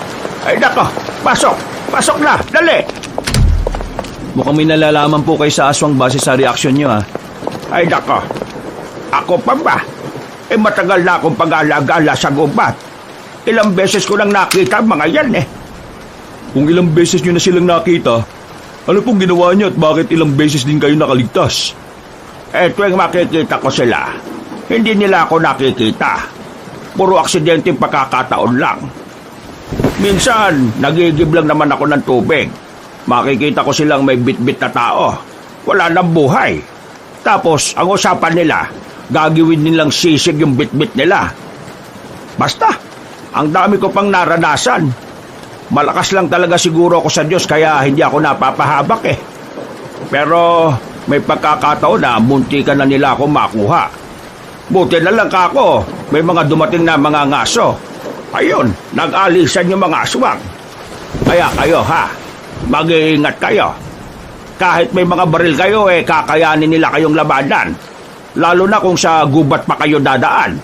Ay nako, pasok! Pasok na! Dali! Mukhang may nalalaman po kayo sa aswang base sa reaksyon nyo Ay nako, ako pa ba? Matagal na akong pag-alagala sa gubat. Ilang beses ko lang nakita mga yan Kung ilang beses nyo na silang nakita, ano pong ginawa niyo at bakit ilang beses din kayo nakaligtas? Tuwing makikita ko sila, hindi nila ako nakikita. Puro aksidenteng pagkakataon lang. Minsan, nagigib lang naman ako ng tubig. Makikita ko silang may bit-bit na tao. Wala nang buhay. Tapos, ang usapan nila, gagawin nilang sisig yung bit-bit nila. Basta, ang dami ko pang naranasan. Malakas lang talaga siguro ako sa Diyos kaya hindi ako napapahabak Pero may pagkakataon na muntikan na nila ako makuha. Buti na lang kako, may mga dumating na mga ngaso. Ayun, nag-alisan yung mga aswang. Kaya kayo mag-iingat kayo. Kahit may mga baril kayo kakayanin nila kayong labanan. Lalo na kung sa gubat pa kayo dadaan.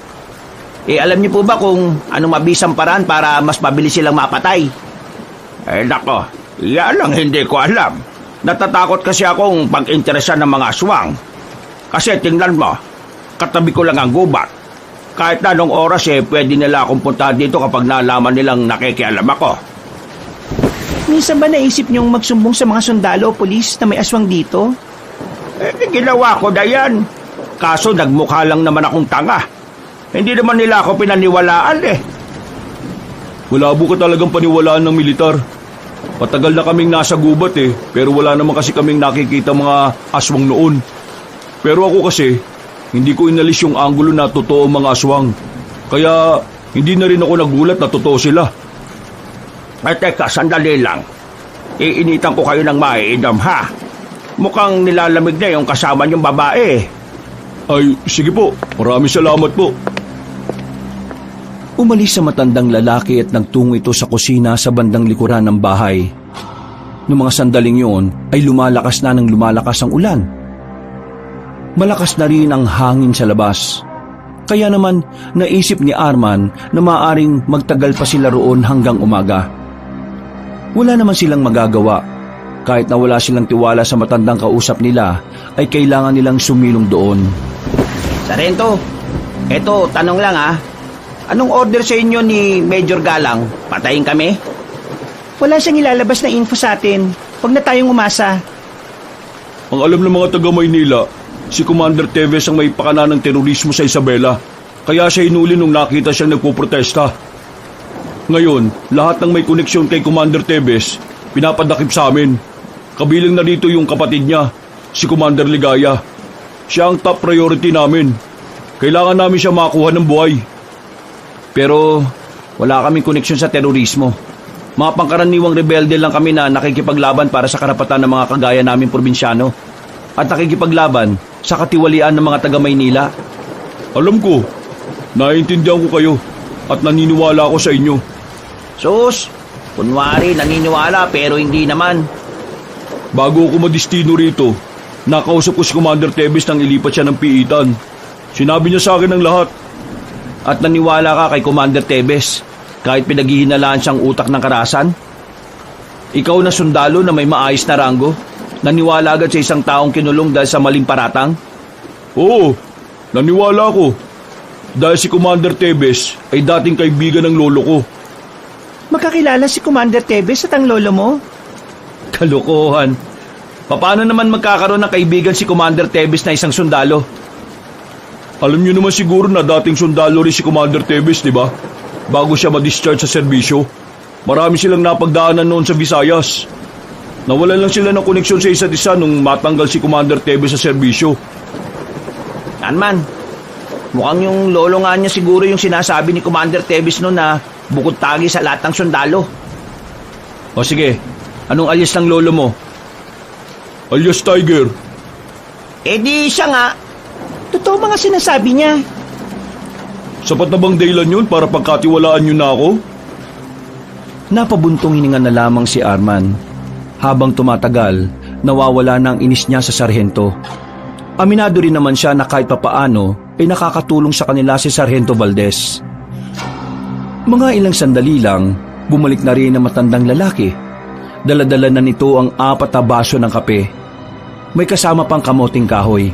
Alam niyo po ba kung anong mabisang paraan para mas mabilis silang mapatay? Nako, yan lang hindi ko alam. Natatakot kasi akong pag-interesan ng mga aswang. Kasi tingnan mo, katabi ko lang ang gubat. Kahit na anong oras pwede nila akong puntahan dito kapag nalaman nilang nakikialam ako. Minsan ba naisip niyong magsumbong sa mga sundalo o pulis na may aswang dito? Ginawa ko na yan. Kaso nagmukha lang naman akong tanga. Hindi naman nila ako pinaniwalaan Malabo ka talagang paniwalaan ng militar. Patagal na kaming nasa gubat pero wala naman kasi kaming nakikita mga aswang noon. Pero ako kasi, hindi ko inalis yung anggulo na totoo mga aswang. Kaya hindi na rin ako nagulat na totoo sila. Teka, sandali lang. Iinitan ko kayo ng maiinom Mukhang nilalamig na yung kasama niyong babae. Ay, sige po. Maraming salamat po. Umalis sa matandang lalaki at nagtungo ito sa kusina sa bandang likuran ng bahay. Noong mga sandaling yun ay lumalakas na ng lumalakas ang ulan. Malakas na rin ang hangin sa labas. Kaya naman naisip ni Arman na maaaring magtagal pa sila roon hanggang umaga. Wala naman silang magagawa. Kahit na wala silang tiwala sa matandang kausap nila, ay kailangan nilang sumilong doon. Sargento, eto tanong lang Anong order sa inyo ni Major Galang? Patayin kami? Wala siyang ilalabas na info sa atin. Huwag na tayong umasa. Ang alam ng mga taga Maynila, si Commander Teves ang may pakana ng terorismo sa Isabela. Kaya siya hinuli nung nakita siyang nagpoprotesta. Ngayon, lahat ng may koneksyon kay Commander Teves, pinapadakip sa amin. Kabilang na dito yung kapatid niya, si Commander Ligaya. Siya ang top priority namin. Kailangan namin siya makuha ng buhay. Pero wala kaming koneksyon sa terorismo. Mga pangkaraniwang rebelde lang kami na nakikipaglaban para sa karapatan ng mga kagaya naming probinsyano. At nakikipaglaban sa katiwalian ng mga taga Maynila. Alam ko, naiintindihan ko kayo at naniniwala ako sa inyo. Sus, kunwari naniniwala pero hindi naman. Bago ako madistino rito, nakausap ko si Commander Teves nang ilipat siya ng piitan. Sinabi niya sa akin ang lahat. At naniwala ka kay Commander Teves kahit pinaghihinalaan siyang utak ng karahasan? Ikaw na sundalo na may maayos na ranggo? Naniwala agad sa isang taong kinulong dahil sa maling paratang? Oo, naniwala ko. Dahil si Commander Tebes ay dating kaibigan ng lolo ko. Magkakilala si Commander Tebes at ang lolo mo? Kalokohan. Paano naman magkakaroon ng kaibigan si Commander Tebes na isang sundalo? Alam niyo naman siguro na dating sundalo rin si Commander Tebes, di ba? Bago siya ma-discharge sa serbisyo. Marami silang napagdaanan noon sa Visayas. Nawalan lang sila ng koneksyon sa isa't isa nung matanggal si Commander Tebes sa serbisyo. Man, mukhang yung lolo nga niya siguro yung sinasabi ni Commander Tebes noon na bukod tagi sa lahat ng sundalo. O sige, anong alias ng lolo mo? Alias Tiger. Eh di siya nga. Totoo mga sinasabi niya. Sapat na bang dahilan yun para pagkatiwalaan niyo na ako? Napabuntong hininga na lamang si Arman. Habang tumatagal, nawawala na ang inis niya sa sarhento. Aminado rin naman siya na kahit papaano ay nakakatulong sa kanila si Sargento Valdez. Mga ilang sandali lang, bumalik na rin ang matandang lalaki. Daladala na nito ang 4 na baso ng kape. May kasama pang kamoting kahoy.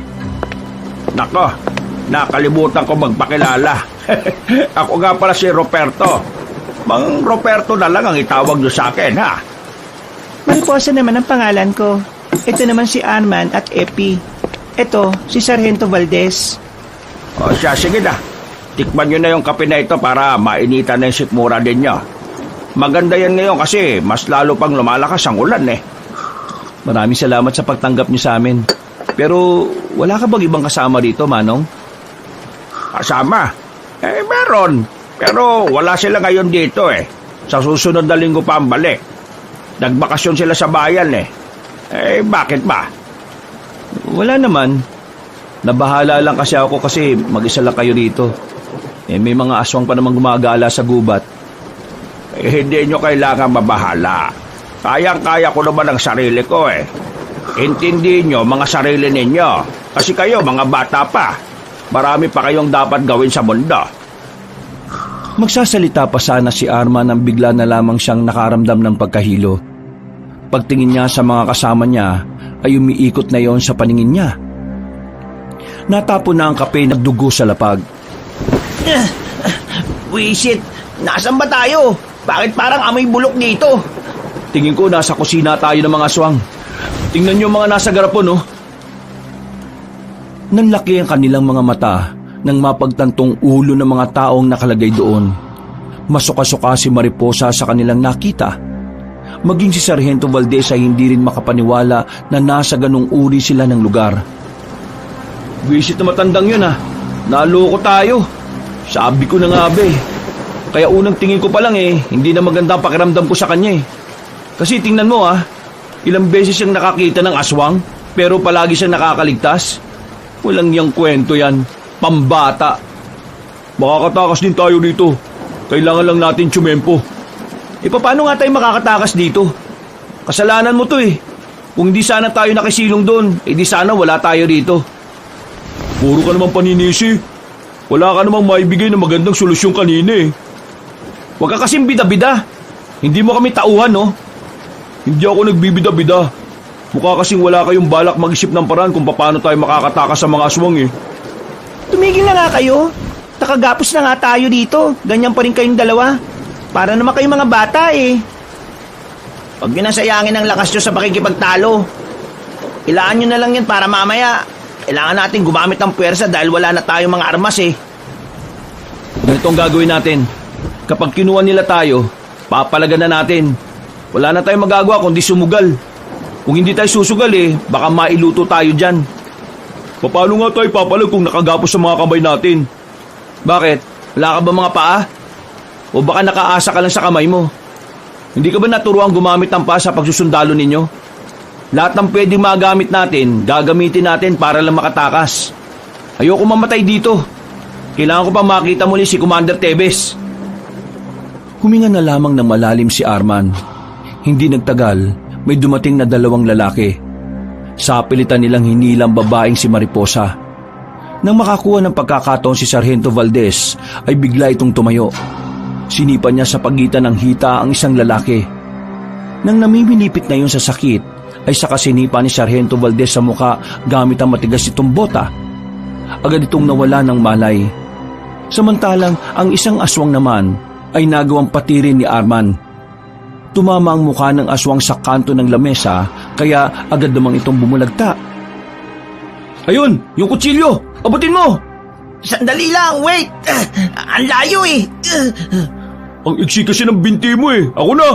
Nako, nakalimutan ko magpakilala. Ako nga pala si Roberto. Mang Roberto na lang ang itawag niyo sa akin, ha? Mariposa naman ang pangalan ko. Ito naman si Arman at Epi. Ito, si Sargento Valdez. O siya, sige na. Tikman nyo na yung kape na ito para mainitan na yung sikmura din nyo. Maganda yan ngayon kasi mas lalo pang lumalakas ang ulan eh. Maraming salamat sa pagtanggap niyo sa amin. Pero wala ka bang ibang kasama dito, Manong? Kasama? Eh, meron. Pero wala sila ngayon dito eh. Sa susunod na linggo pa ang balik. Nagbakasyon sila sa bayan eh. Eh, bakit ba? Wala naman. Nabahala lang kasi ako kasi mag-isa lang kayo rito. Eh, may mga aswang pa naman gumagala sa gubat. Eh, hindi nyo kailangan mabahala. Kayang-kaya ko naman ang sarili ko eh. Intindihin nyo mga sarili ninyo. Kasi kayo mga bata pa. Marami pa kayong dapat gawin sa mundo. Magsasalita pa sana si Arman nang bigla na lamang siyang nakaramdam ng pagkahilo. Pagtingin niya sa mga kasama niya ay umiikot na yon sa paningin niya. Natapon na ang kape na dugo sa lapag. Wisit, nasan ba tayo? Bakit parang amoy bulok dito? Tingin ko nasa kusina tayo ng mga aswang. Tingnan niyo mga nasa garapon, oh. Nanlaki ang kanilang mga mata nang mapagtantong ulo ng mga taong nakalagay doon. Masuka-suka si Mariposa sa kanilang nakita. Maging si Sargento Valdez ay hindi rin makapaniwala na nasa ganung uri sila ng lugar. Visit na matandang yun, ah. Naloko tayo. Sabi ko na nga, be. Kaya unang tingin ko pa lang hindi na maganda ang pakiramdam ko sa kanya eh. Kasi tingnan mo, ilang beses siyang nakakita ng aswang pero palagi siyang nakakaligtas. Walang yang kwento yan. Pambata. Makakatakas din tayo dito. Kailangan lang natin tsumempo. Paano nga tayo makakatakas dito? Kasalanan mo to eh. Kung hindi sana tayo nakisilong doon, di sana wala tayo dito. Puro ka naman paninisi. Wala ka namang maibigay na magandang solusyon kanina eh. Huwag ka kasing bida-bida. Hindi mo kami tauhan, no? Hindi ako nagbibida-bida. Mukha kasing wala kayong balak mag-isip ng paraan kung paano tayo makakatakas sa mga aswang eh. Tumigil na nga kayo. Nakagapos na nga tayo dito. Ganyan pa rin kayong dalawa. Para naman kayong mga bata eh. Huwag nyo na sayangin ang lakas nyo sa pakikipagtalo. Ilaan nyo na lang yan para mamaya. Kailangan natin gumamit ng puwersa dahil wala na tayong mga armas eh. Ganito ang gagawin natin. Kapag kinuha nila tayo, papalagan na natin. Wala na tayong magagawa kundi sumugal. Kung hindi tayo susugal baka mailuto tayo dyan. Paano nga tayo papalag kung nakagapos sa mga kamay natin? Bakit? Wala ka ba mga paa? O baka nakaasa ka lang sa kamay mo? Hindi ka ba naturuan gumamit ng paa sa pagsusundalo ninyo? Lahat ng pwedeng magamit natin, gagamitin natin para lang makatakas. Ayoko mamatay dito. Kailangan ko pa makita muli si Commander Tebes. Huminga na lamang ng malalim si Arman. Hindi nagtagal, may dumating na 2 lalaki. Sa pilitan nilang hinilang babaeng si Mariposa. Nang makakuha ng pagkakataon si Sargento Valdez, ay bigla itong tumayo. Sinipa niya sa pagitan ng hita ang isang lalaki. Nang namiminipit na yun sa sakit, ay sa kasinipa ni Sargento Valdez sa muka gamit ang matigas nitong bota. Agad itong nawala ng malay. Samantalang ang isang aswang naman ay nagawang patirin ni Arman. Tumama ang mukha ng aswang sa kanto ng lamesa kaya agad namang itong bumulagta. Ayun, yung kutsilyo! Abutin mo! Sandali lang, wait! Ang layo eh! Ang iksi kasi ng binti mo eh. Ako na!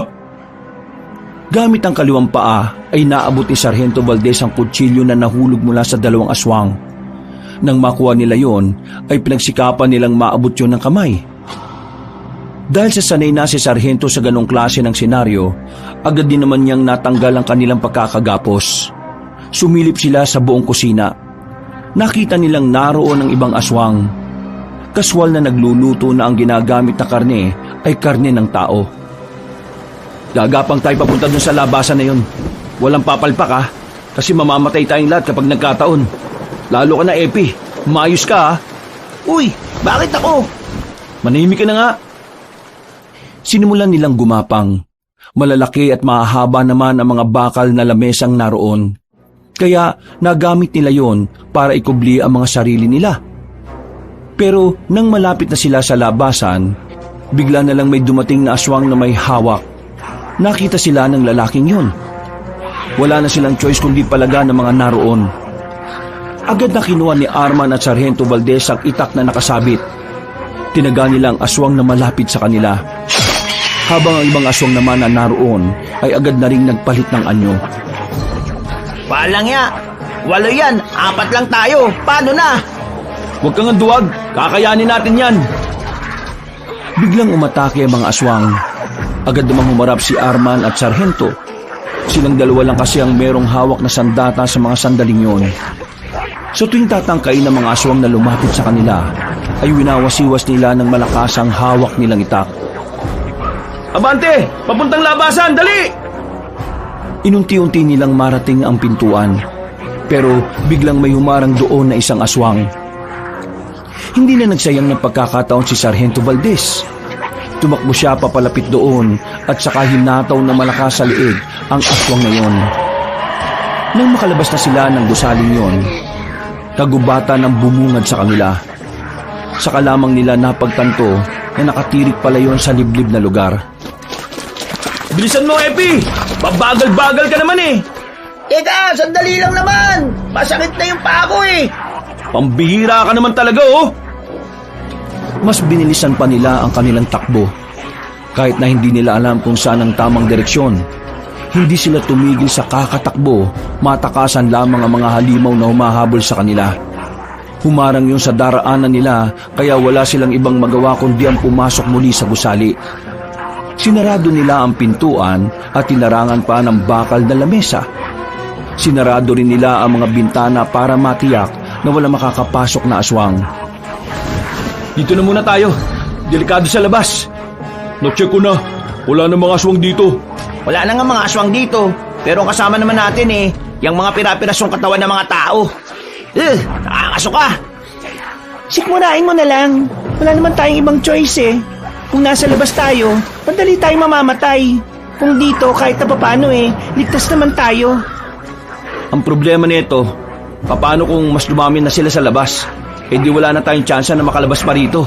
Gamit ang kaliwang paa ay naabot ni Sargento Valdez ang kutsilyo na nahulog mula sa dalawang aswang. Nang makuha nila yon, ay pinagsikapan nilang maabot yon ng kamay. Dahil sa sanay na si Sargento sa ganong klase ng senaryo, agad din naman niyang natanggal ang kanilang pagkakagapos. Sumilip sila sa buong kusina. Nakita nilang naroon ang ibang aswang. Kaswal na nagluluto na ang ginagamit na karne ay karne ng tao. Gagapang tayo papunta dun sa labasan na yun. Walang papalpak ha, kasi mamamatay tayong lahat kapag nagkataon. Lalo ka na, Epi. Maayos ka ha. Uy, bakit ako? Manahimik ka na nga. Sinimulan nilang gumapang. Malalaki at mahahaba naman ang mga bakal na lamesang naroon. Kaya nagamit nila yon para ikubli ang mga sarili nila. Pero nang malapit na sila sa labasan, bigla na lang may dumating na aswang na may hawak. Nakita sila ng lalaking yun. Wala na silang choice kundi palaga ng mga naroon. Agad na kinuha ni Arman at Sargento Valdez ang itak na nakasabit. Tinaga nila ang aswang na malapit sa kanila. Habang ang ibang aswang naman na naroon ay agad na ring nagpalit ng anyo. Walang ya! 8 yan! 4 lang tayo! Paano na? Huwag kang anduwag! Kakayanin natin yan! Biglang umatake ang mga aswang. Agad namang humarap si Arman at Sargento. Silang dalawa lang kasi ang merong hawak na sandata sa mga sandaling yon. Sa tuwing tatangkain ng mga aswang na lumapit sa kanila, ay winawasiwas nila ng malakas ang hawak nilang itak. Abante! Papuntang labasan! Dali! Inunti-unti nilang marating ang pintuan. Pero biglang may humarang doon na isang aswang. Hindi na nagsayang ng pagkakataon si Sargento Valdez. Tumakbo siya papalapit doon at saka hinataw na malakas sa liig ang aswang na yon. Nang makalabas na sila ng gusaling yon, kagubatan ang bumungad sa kanila. Saka lamang nila napagtanto na nakatirik pala yon sa liblib na lugar. Bilisan mo, Epi! Babagal-bagal ka naman eh! Teka, sandali lang naman! Masakit na yung paa ko eh! Pambihira ka naman talaga oh! Mas binilisan pa nila ang kanilang takbo. Kahit na hindi nila alam kung saan ang tamang direksyon, hindi sila tumigil sa kakatakbo, matakasan lamang ang mga halimaw na humahabol sa kanila. Humarang yun sa daraanan nila kaya wala silang ibang magawa kundi ang pumasok muli sa gusali. Sinarado nila ang pintuan at tinarangan pa ng bakal na lamesa. Sinarado rin nila ang mga bintana para matiyak na wala makakapasok na aswang. Dito na muna tayo. Delikado sa labas. Na-check ko na. Wala na mga aswang dito. Wala na nga mga aswang dito. Pero kasama naman natin eh, yung mga pira-pirasong katawan ng mga tao. Nakakaso ka. Sikmurain mo na lang. Wala naman tayong ibang choice eh. Kung nasa labas tayo, madali tayong mamamatay. Kung dito, kahit na papaano eh, ligtas naman tayo. Ang problema nito, paano kung mas dumami na sila sa labas? Eh di wala na tayong tsansa na makalabas pa rito.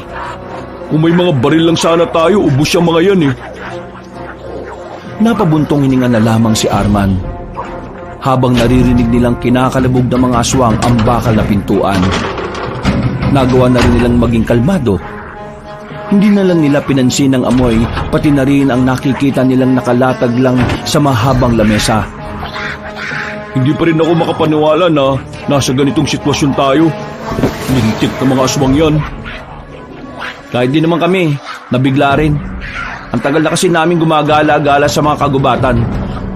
Kung may mga baril lang sana tayo, ubos yung mga yan eh. Napabuntong hininga na lamang si Arman. Habang naririnig nilang kinakalabog ng mga aswang ang bakal na pintuan. Nagawa na rin nilang maging kalmado. Hindi na lang nila pinansin ang amoy, pati na rin ang nakikita nilang nakalatag lang sa mahabang lamesa. Hindi pa rin ako makapaniwala na nasa ganitong sitwasyon tayo. Lintik ng mga aswang yan. Kahit din naman kami, nabigla rin. Ang tagal na kasi namin gumagala-gala sa mga kagubatan.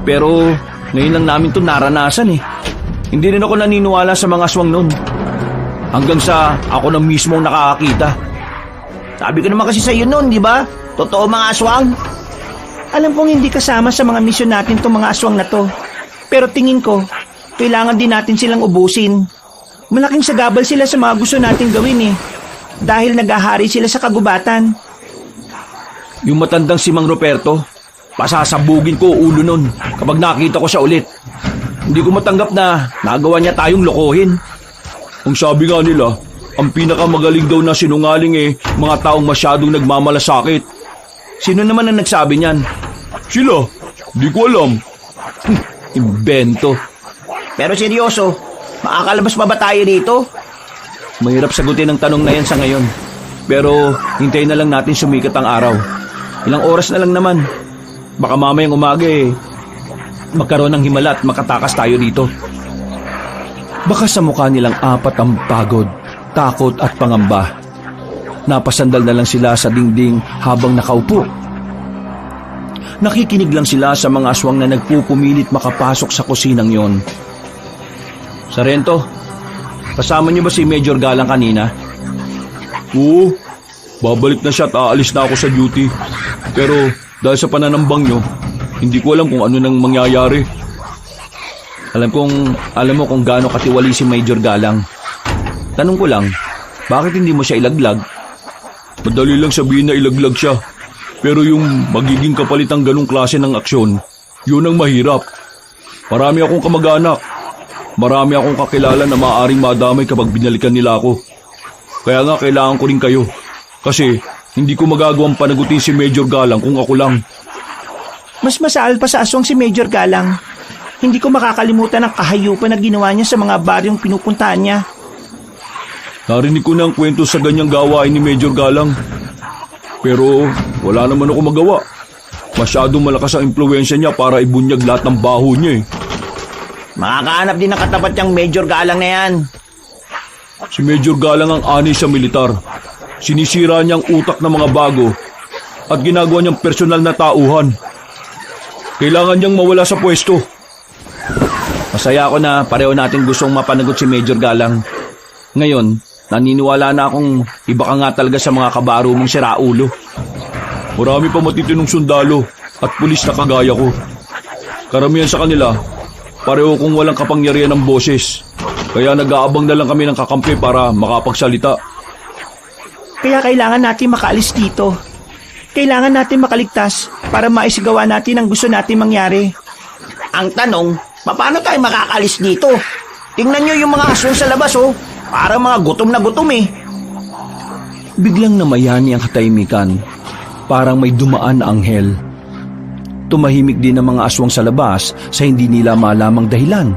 Pero ngayon lang namin ito naranasan eh. Hindi rin ako naniniwala sa mga aswang noon. Hanggang sa ako na mismo nakakakita. Sabi ko naman kasi sa iyo noon, di ba? Totoo mga aswang. Alam kong hindi kasama sa mga misyon natin itong mga aswang na to. Pero tingin ko, kailangan din natin silang ubusin. Malaking sagabal sila sa mga gusto nating gawin eh. Dahil nag-ahari sila sa kagubatan. Yung matandang si Mang Ruperto, pasasabugin ko ulo nun kapag nakita ko siya ulit. Hindi ko matanggap na nagawa niya tayong lokohin. Ang sabi nga nila, ang pinakamagaling daw na sinungaling mga taong masyadong nagmamalasakit. Sino naman ang nagsabi niyan? Sila, di ko alam. Imbento. Pero seryoso, makakalabas pa ba tayo dito? Mahirap sagutin ang tanong na yan sa ngayon. Pero hintayin na lang natin sumikat ang araw. Ilang oras na lang naman. Baka mamayang umaga magkaroon ng himala at makatakas tayo dito. Baka sa mukha nilang apat ang pagod, takot at pangamba. Napasandal na lang sila sa dingding habang nakaupo. Nakikinig lang sila sa mga aswang na nagpupumilit makapasok sa kusinang yon. Sarento, kasama niyo ba si Major Galang kanina? Oo, babalik na siya at aalis na ako sa duty. Pero dahil sa pananambang nyo, hindi ko alam kung ano nang mangyayari. Alam mo kung gaano katiwali si Major Galang. Tanong ko lang, bakit hindi mo siya ilaglag? Madali lang sabihin na ilaglag siya. Pero yung magiging kapalit ng ganong klase ng aksyon, yun ang mahirap. Marami akong kamag-anak. Marami akong kakilala na maaaring madamay kapag binalikan nila ako. Kaya nga kailangan ko rin kayo. Kasi hindi ko magagawang panagutin si Major Galang kung ako lang. Mas masaal pa sa aswang si Major Galang. Hindi ko makakalimutan ang kahayupan na ginawa niya sa mga baryong pinupuntahan niya. Narinig ko na ang kwento sa ganyang gawain ni Major Galang. Pero wala naman ako magawa. Masyadong malakas ang impluwensya niya para ibunyag lahat ng baho niya Makakahanap din ng katapat niyang Major Galang na yan. Si Major Galang ang ani sa militar. Sinisira niya ang utak ng mga bago at ginagawa niyang personal na tauhan. Kailangan niyang mawala sa pwesto. Masaya ako na pareho natin gustong mapanagot si Major Galang. Ngayon, naniniwala na akong iba ka nga talaga sa mga kabaro mong siraulo. Marami pa matitinong sundalo at pulis na kagaya ko. Karamihan sa kanila, pareho kong walang kapangyarihan ng boses. Kaya nag-aabang na lang kami ng kakampi para makapagsalita. Kaya kailangan natin makaalis dito. Kailangan natin makaligtas para maisigawa natin ang gusto natin mangyari. Ang tanong, paano tayo makakalis dito? Tingnan nyo yung mga aswang sa labas Para mga gutom na gutom Biglang namayani ang katahimikan. Parang may dumaan na anghel. Tumahimik din ang mga aswang sa labas sa hindi nila malamang dahilan.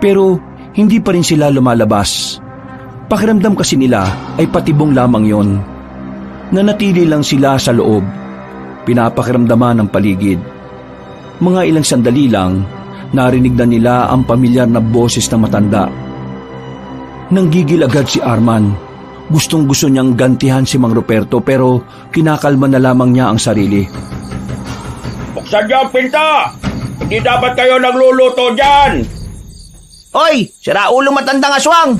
Pero hindi pa rin sila lumalabas. Pakiramdam kasi nila ay patibong lamang yon. Nanatili lang sila sa loob. Pinapakiramdaman ang paligid. Mga ilang sandali lang, narinig na nila ang pamilyar na boses ng matanda. Nanggigil agad si Arman. Gustong-gusto niyang gantihan si Mang Ruperto pero kinakalma na lamang niya ang sarili. Buksan niyo ang pinta! Hindi dapat kayo nagluluto dyan! Hoy, siraulo matandang aswang!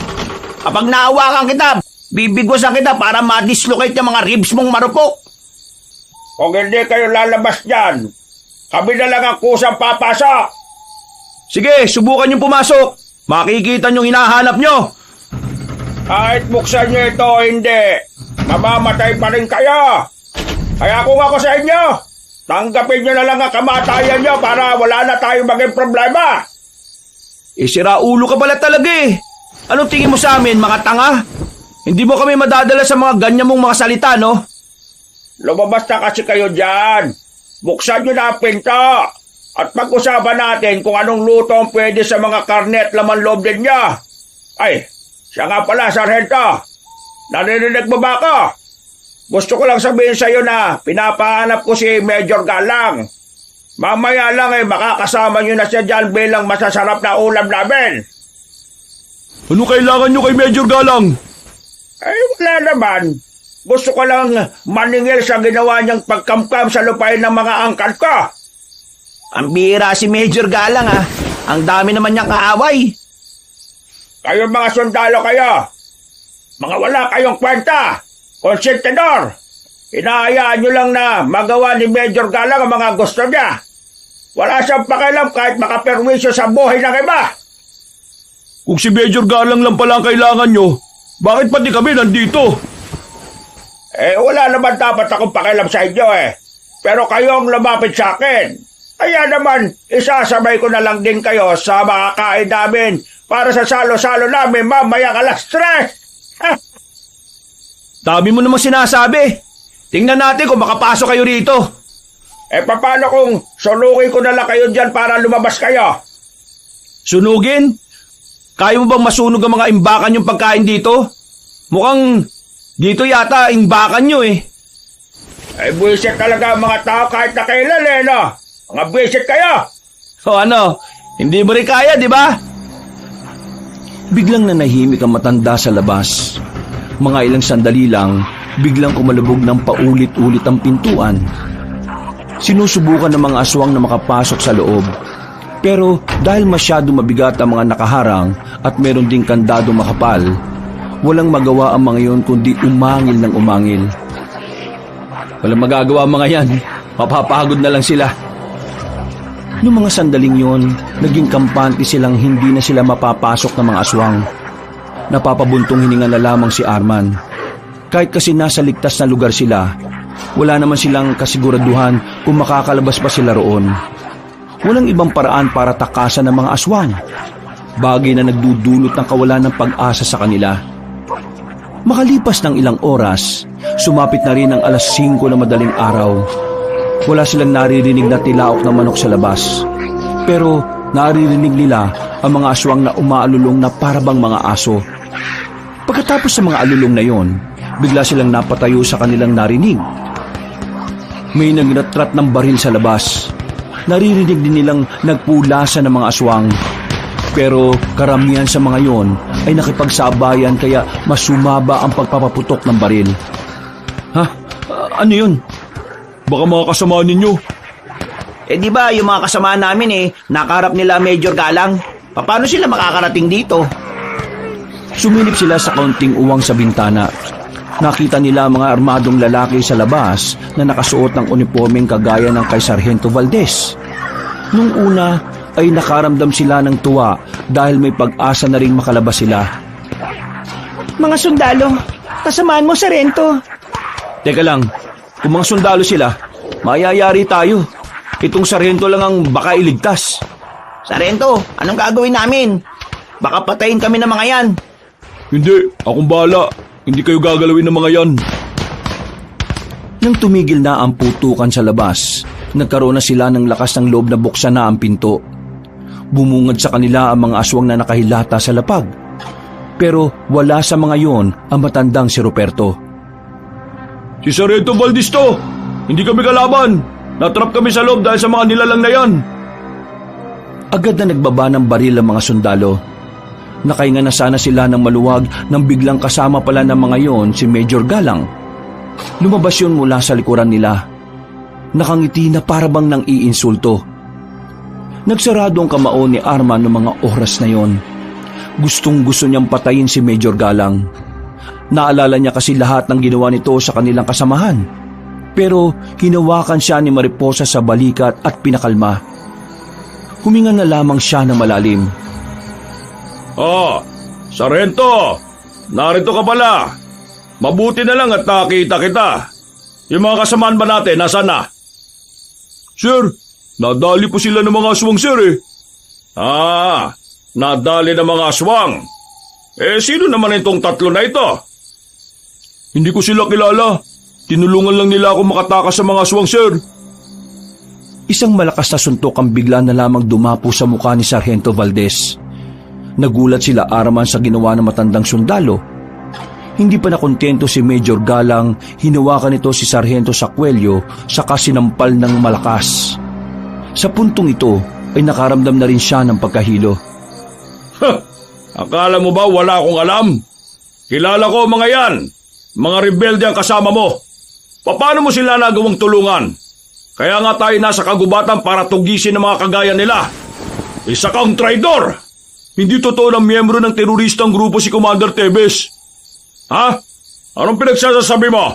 Kapag naawakan kita, bibigwasan kita para ma-dislocate yung mga ribs mong marupok. Kung hindi kayo lalabas dyan, kami na lang ang kusang papasa! Sige, subukan niyong pumasok. Makikita niyong hinahanap niyo. Kahit buksan niyo ito o hindi, mamamatay pa rin kayo! Kaya kung ako sa inyo, tanggapin niyo na lang ang kamatayan niyo para wala na tayong maging problema! Siraulo ka pala talaga Anong tingin mo sa amin, mga tanga? Hindi mo kami madadala sa mga ganyan mong mga salita, no? Lumabas na kasi kayo dyan! Buksan niyo na ang pinto! At pag-usapan natin kung anong luto ang pwede sa mga karne at laman loob din niya! Ay, siya nga pala, Sargento! Narinig mo ba ako? Gusto ko lang sabihin sa'yo na pinapahanap ko si Major Galang. Mamaya lang makakasama nyo na siya dyan bilang masasarap na ulam namin. Ano kailangan nyo kay Major Galang? Ay, wala naman. Gusto ko lang maningil sa ginawa niyang pagkamkam sa lupain ng mga angkan ko. Ang bihira si Major Galang Ang dami naman niyang kaaway. Kayo mga sundalo kayo. Mga wala kayong kwenta. Konsentidor. Hinahayaan nyo lang na magawa ni Major Galang ang mga gusto niya. Wala siyang pakialam kahit makaperwisyo sa buhay ng iba. Kung si Major Galang lang pala ang kailangan nyo, bakit pati kami nandito? Wala naman dapat akong pakialam sa inyo pero kayo ang lumapit sa akin. Kaya naman, isasabay ko na lang din kayo sa makakain namin para sa salo-salo namin mamayang alas 3. Dami mo namang sinasabi. Tingnan natin kung makapasok kayo rito. Paano kung sunugin ko na lang kayo dyan para lumabas kayo? Sunugin? Kaya mo bang masunog ang mga imbakan yung pagkain dito? Mukhang dito yata imbakan nyo eh. Buwisit talaga ang mga tao kahit na kailan no? Mga buwisit kayo! O ano, hindi mo rin kaya, di ba? Biglang nanahimik ang matanda sa labas. Mga ilang sandali lang, biglang kumalubog ng paulit-ulit ang pintuan. Sinusubukan ng mga aswang na makapasok sa loob. Pero dahil masyado mabigat ang mga nakaharang at meron ding kandado makapal, walang magawa ang mga yon kundi umangil ng umangil. Walang magagawa ang mga yan, mapapagod na lang sila. Noong mga sandaling yon, naging kampante silang hindi na sila mapapasok ng mga aswang. Napapabuntong hininga na lamang si Arman. Kahit kasi nasa ligtas na lugar sila, wala naman silang kasiguraduhan kung makakalabas pa sila roon. Walang ibang paraan para takasan ng mga aswang. Bagay na nagdudulot ng kawalan ng pag-asa sa kanila. Makalipas ng ilang oras, sumapit na rin ang alas 5 ng madaling araw. Wala silang naririnig na tilaok ng manok sa labas. Pero naririnig nila ang mga aswang na umaalulong na parabang mga aso. Pagkatapos sa mga alulong na yon, bigla silang napatayo sa kanilang narinig. May nagratrat ng baril sa labas. Naririnig din nilang nagpulasan ng mga aswang. Pero karamihan sa mga yon ay nakipagsabayan kaya mas sumaba ang pagpapaputok ng baril. Ha? Ano yun? Baka mga kasama ninyo. Di ba yung mga kasama namin nakaharap nila Major Galang? Paano sila makakarating dito? Sumilip sila sa kaunting uwang sa bintana. Nakita nila mga armadong lalaki sa labas na nakasuot ng uniformeng kagaya ng kay Sargento Valdez. Nung una ay nakaramdam sila ng tuwa dahil may pag-asa na ring makalabas sila. Mga sundalo, kasamaan mo, Sargento. Teka lang, kung mga sundalo sila, mayayari tayo. Itong sarhento lang ang baka iligtas. Sargento, anong gagawin namin? Baka patayin kami ng mga yan. Hindi, akong bahala. Hindi kayo gagalawin ng mga yan. Nang tumigil na ang putukan sa labas, nagkaroon na sila ng lakas ng loob na buksan na ang pinto. Bumungad sa kanila ang mga aswang na nakahilata sa lapag. Pero wala sa mga yon ang matandang si Ruperto. Si Sargento Valdez to! Hindi kami kalaban! Natrap kami sa loob dahil sa mga nilalang na yan! Agad na nagbaba ng baril ang mga sundalo. Nakahinga na sana sila ng maluwag nang biglang kasama pala ng mga yon si Major Galang. Lumabas yun mula sa likuran nila. Nakangiti na parabang nang iinsulto. Nagsarado ang kamao ni Arman noong mga oras na yon. Gustong gusto niyang patayin si Major Galang. Naalala niya kasi lahat ng ginawa nito sa kanilang kasamahan. Pero hinawakan siya ni Mariposa sa balikat at pinakalma. Huminga na lamang siya ng malalim. Sargento! Narito ka pala. Mabuti na lang at nakita kita. Yung mga kasamaan ba natin, nasaan na? Sir, nadali po sila ng mga aswang, sir nadali ng mga aswang. Sino naman itong tatlo na ito? Hindi ko sila kilala. Tinulungan lang nila ako makatakas sa mga aswang, sir. Isang malakas na suntok ang bigla na lamang dumapo sa mukha ni Sargento Valdez. Nagulat sila Arman sa ginawa ng matandang sundalo. Hindi pa nakontento si Major Galang, hinawakan nito si Sargento sa kwelyo saka sinampal ng malakas. Sa puntong ito ay nakaramdam na rin siya ng pagkahilo. Akala mo ba wala akong alam? Kilala ko mga yan. Mga rebelde ang kasama mo. Paano mo sila nagawang tulungan? Kaya nga tayo nasa kagubatan para tugisin ang mga kagaya nila. Isa kang traidor! Hindi totoo na miyembro ng teroristang grupo si Commander Tebes. Ha? Anong pinagsasasabi mo?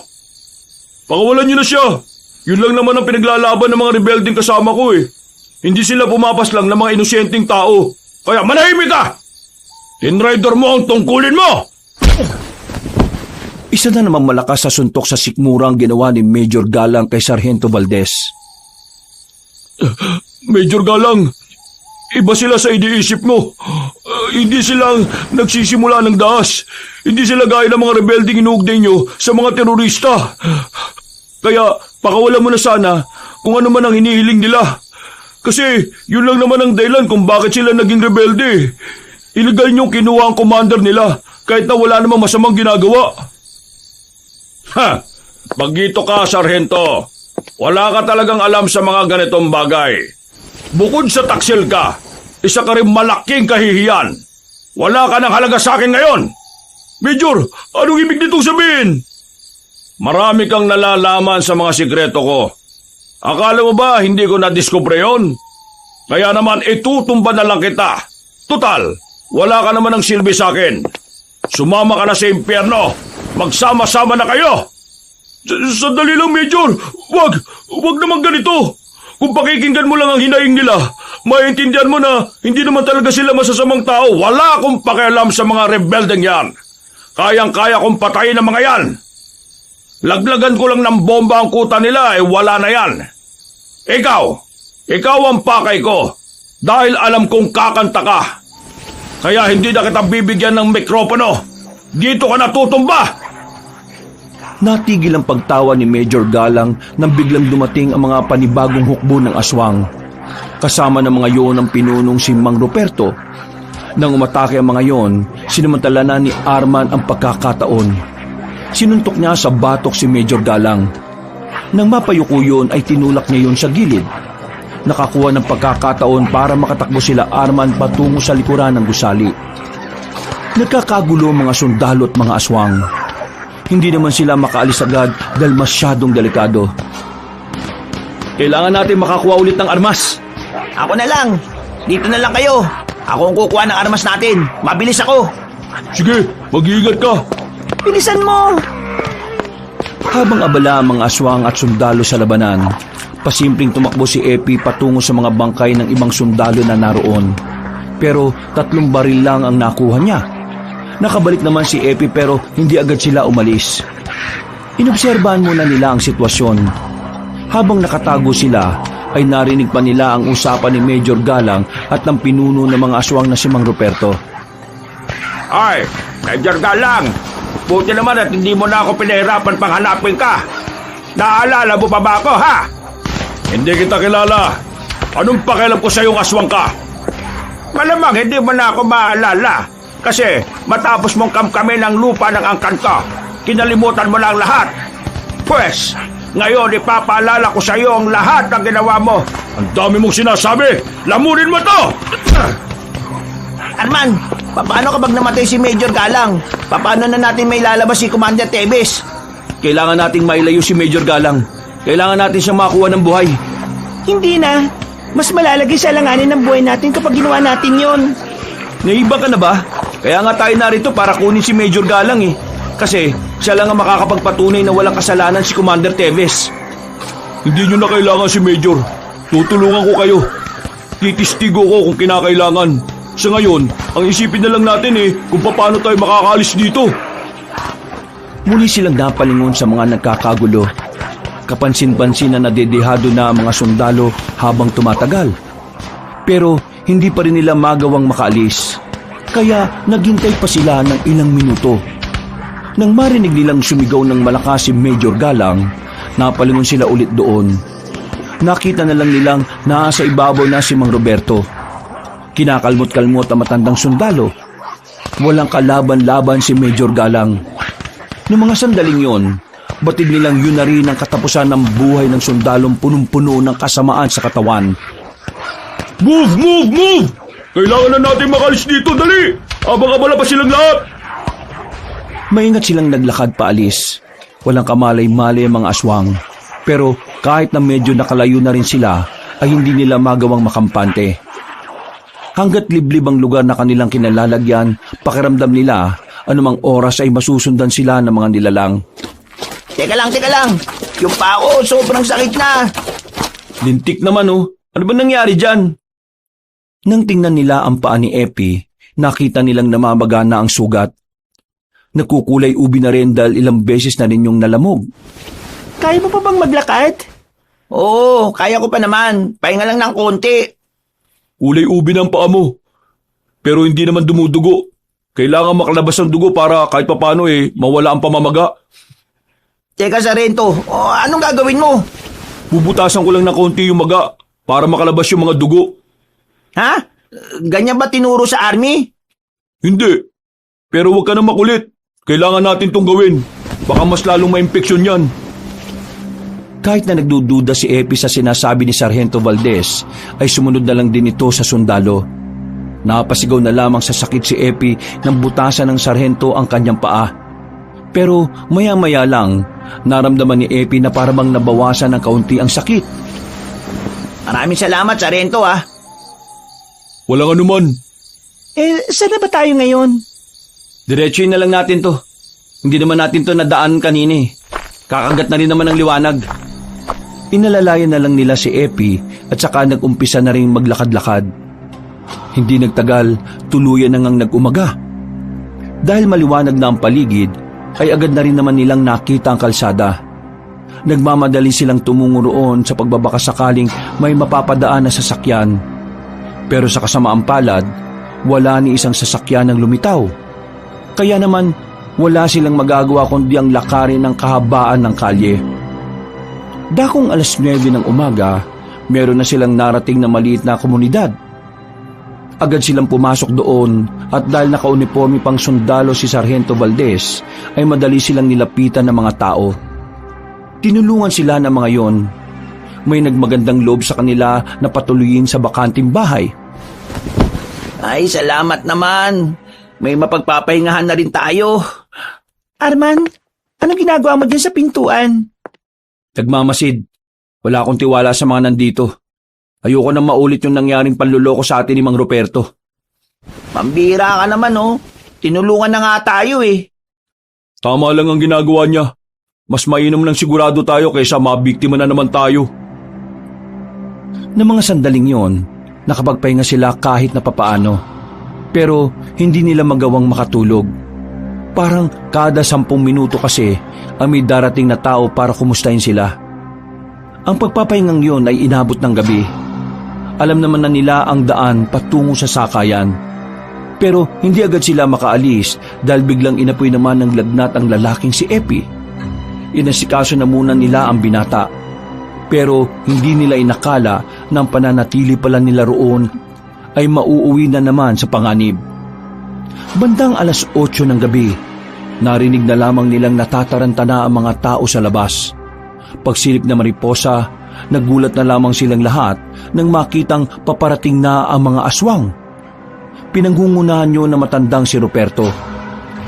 Pakawalan niyo na siya. Yun lang naman ang pinaglalaban ng mga rebeldeng kasama ko Hindi sila pumapas lang ng mga inosenteng tao. Kaya manahimik ka! Tinrider mo ang tungkulin mo! Isa na namang malakas sa suntok sa sikmura ang ginawa ni Major Galang kay Sargento Valdez. Major Galang, iba sila sa iniisip mo. Hindi silang nagsisimula ng daas. Hindi sila gaya ng mga rebelding inuugnay nyo sa mga terorista. Kaya pakawalan mo na sana kung ano man ang hinihiling nila. Kasi yun lang naman ang dahilan kung bakit sila naging rebelde. Illegal niyong kinuha ang commander nila kahit na wala namang masamang ginagawa. Ha! Pagito ka, Sargento. Wala ka talagang alam sa mga ganitong bagay. Bukod sa taksil ka, isa ka rin malaking kahihiyan. Wala ka ng halaga sa akin ngayon. Major, anong ibig nitong sabihin? Marami kang nalalaman sa mga sikreto ko. Akala mo ba hindi ko nadiskubre yon? Kaya naman itutumba na lang kita. Total, wala ka naman ng silbi sa akin. Sumama ka na sa impyerno. Magsama-sama na kayo. Sandali lang, Major. Wag naman ganito. Kung pakikinggan mo lang ang hinaing nila, maintindihan mo na hindi naman talaga sila masasamang tao. Wala akong pakialam sa mga rebeldeng yan. Kayang-kaya kong patayin ang mga yan. Laglagan ko lang ng bomba ang kuta nila, wala na yan. Ikaw ang pakay ko. Dahil alam kong kakanta ka. Kaya hindi na kita bibigyan ng mikropono. Dito ka natutumba. Natigil ang pagtawa ni Major Galang nang biglang dumating ang mga panibagong hukbo ng aswang. Kasama ng mga yon ang pinunong si Mang Ruperto. Nang umatake ang mga yon, sinamantala na ni Arman ang pagkakataon. Sinuntok niya sa batok si Major Galang. Nang mapayuko yun ay tinulak niya yun sa gilid. Nakakuha ng pagkakataon para makatakbo sila Arman patungo sa likuran ng gusali. Nagkakagulo ang mga sundalo at mga aswang. Hindi naman sila makaalis agad dahil masyadong delikado. Kailangan natin makakuha ulit ng armas. Ako na lang. Dito na lang kayo. Ako ang kukuha ng armas natin. Mabilis ako. Sige, mag-iingat ka. Bilisan mo! Habang abala ang mga aswang at sundalo sa labanan, pasimpleng tumakbo si Epi patungo sa mga bangkay ng ibang sundalo na naroon. Pero 3 baril lang ang nakuha niya. Nakabalik naman si Epi pero hindi agad sila umalis. Inobserbahan muna nila ang sitwasyon. Habang nakatago sila, ay narinig pa nila ang usapan ni Major Galang at ng pinuno ng mga aswang na si Mang Ruperto. Ay, Major Galang. Buti naman at hindi mo na ako pinahirapan pang hanapin ka. Naalala mo pa ba ako, ha? Hindi kita kilala. Anong pakialam ko sa iyong aswang ka? Malamang hindi mo na ako maalala. Kasi matapos mong kamkamin ang lupa ng angkan ko, kinalimutan mo na ang lahat. Pwes, ngayon ipapaalala ko sa iyo ang lahat ng ginawa mo. Ang dami mong sinasabi. Lamunin mo to! Arman, paano kapag namatay si Major Galang? Paano na natin may lalabas si Commander Tebes? Kailangan nating mailayo si Major Galang. Kailangan natin siyang makuha ng buhay. Hindi na. Mas malalagay sa alanganin ng buhay natin kapag ginawa natin yon. Naiba ka na ba? Kaya nga tayo narito para kunin si Major Galang eh. Kasi siya lang ang makakapagpatunay na walang kasalanan si Commander Tebes. Hindi nyo na kailangan si Major. Tutulungan ko kayo. Titistigo ko kung kinakailangan. Sa ngayon, ang isipin na lang natin kung paano tayo makakaalis dito. Muli silang napalingon sa mga nagkakagulo. Kapansin-pansin na nadedehado na ang mga sundalo habang tumatagal. Pero hindi pa rin nila magawang makaalis. Kaya naghintay pa sila ng ilang minuto. Nang marinig nilang sumigaw ng malakas si Major Galang, napalingon sila ulit doon. Nakita na lang nilang nasa ibabaw na si Mang Roberto. Kinakalmot-kalmot ang matandang sundalo. Walang kalaban-laban si Major Galang. Noong mga sandaling yon, batid nilang yun na rin ang katapusan ng buhay ng sundalong punong-puno ng kasamaan sa katawan. Move! Move! Move! Kailangan na natin makalis dito, dali! Abang-abala pa silang lahat! Maingat silang naglakad paalis. Walang kamalay-malay ang mga aswang. Pero kahit na medyo nakalayo na rin sila, ay hindi nila magawang makampante. Hanggat liblib ang lugar na kanilang kinalalagyan, pakiramdam nila, anumang oras ay masusundan sila ng mga nilalang. Teka lang. Yung pao, sobrang sakit na. Lintik naman oh. Ano ba nangyari dyan? Nang tingnan nila ang paa ni Epi, nakita nilang namamaga na ang sugat. nagkukulay ubi na rin dahil ilang beses na rin yung nalamog. Kaya mo pa bang maglakad? Oo, kaya ko pa naman. Pahinga lang ng konti. Kulay ubi ng paa mo. Pero hindi naman dumudugo. Kailangan makalabas ng dugo para kahit papano mawala ang pamamaga. Teka, Sargento, anong gagawin mo? Bubutasan ko lang ng konti yung maga para makalabas yung mga dugo. Ha? Ganyan ba tinuro sa army? Hindi. Pero huwag ka na makulit. Kailangan natin tong gawin. Baka mas lalong ma-infeksyon yan. Kahit na nagdududa si Epi sa sinasabi ni Sargento Valdez, ay sumunod na lang din ito sa sundalo. Napasigaw na lamang sa sakit si Epi nang butasan ng sarhento ang kanyang paa. Pero maya-maya lang, naramdaman ni Epi na parang nabawasan ng kaunti ang sakit. Maraming salamat, Sargento, ha. Walang anuman. Saan na ba tayo ngayon? Diretsuin na lang natin to. Hindi naman natin to nadaan kanina. Kakagat na rin naman ang liwanag. Inalalayan na lang nila si Epi at saka nag-umpisa na rin maglakad-lakad. Hindi nagtagal, tuluyan na ngang nag-umaga. Dahil maliwanag na ang paligid, ay agad na rin naman nilang nakita ang kalsada. Nagmamadali silang tumungo roon sa pagbabaka sakaling may mapapadaan na sasakyan. Pero sa kasamaang palad, wala ni isang sasakyan ang lumitaw. Kaya naman, wala silang magagawa kundi ang lakarin ng kahabaan ng kalye. Dakong 9:00 ng umaga, meron na silang narating na maliit na komunidad. Agad silang pumasok doon at dahil nakauniforme pang sundalo si Sargento Valdez, ay madali silang nilapitan ng mga tao. Tinulungan sila ng mga yon. May nagmagandang loob sa kanila na patuloyin sa bakanting bahay. Ay, salamat naman. May mapagpapahingahan na rin tayo. Arman, anong ginagawa mo dyan sa pintuan? Nagmamasid. Wala akong tiwala sa mga nandito. Ayoko nang maulit yung nangyaring panluloko sa atin ni Mang Ruperto. Pambira ka naman, Tinulungan na nga tayo, Tama lang ang ginagawa niya. Mas mainam lang sigurado tayo kaysa mabiktima na naman tayo. Na mga sandaling yon, nakapagpahinga sila kahit na papaano. Pero hindi nila magawang makatulog. Parang kada 10 minuto kasi ang may darating na tao para kumustahin sila. Ang pagpapahingang yon ay inabot ng gabi. Alam naman na nila ang daan patungo sa sakayan. Pero hindi agad sila makaalis dahil biglang inapoy naman ng lagnat ang lalaking si Epi. Inasikaso na muna nila ang binata. Pero hindi nila inakala na ang pananatili pala nila roon ay mauuwi na naman sa panganib. Bandang 8:00 ng gabi, narinig na lamang nilang natataranta na ang mga tao sa labas. Pagsilip na mariposa, nagulat na lamang silang lahat nang makitang paparating na ang mga aswang. Pinanggungunahan yun na matandang si Ruperto,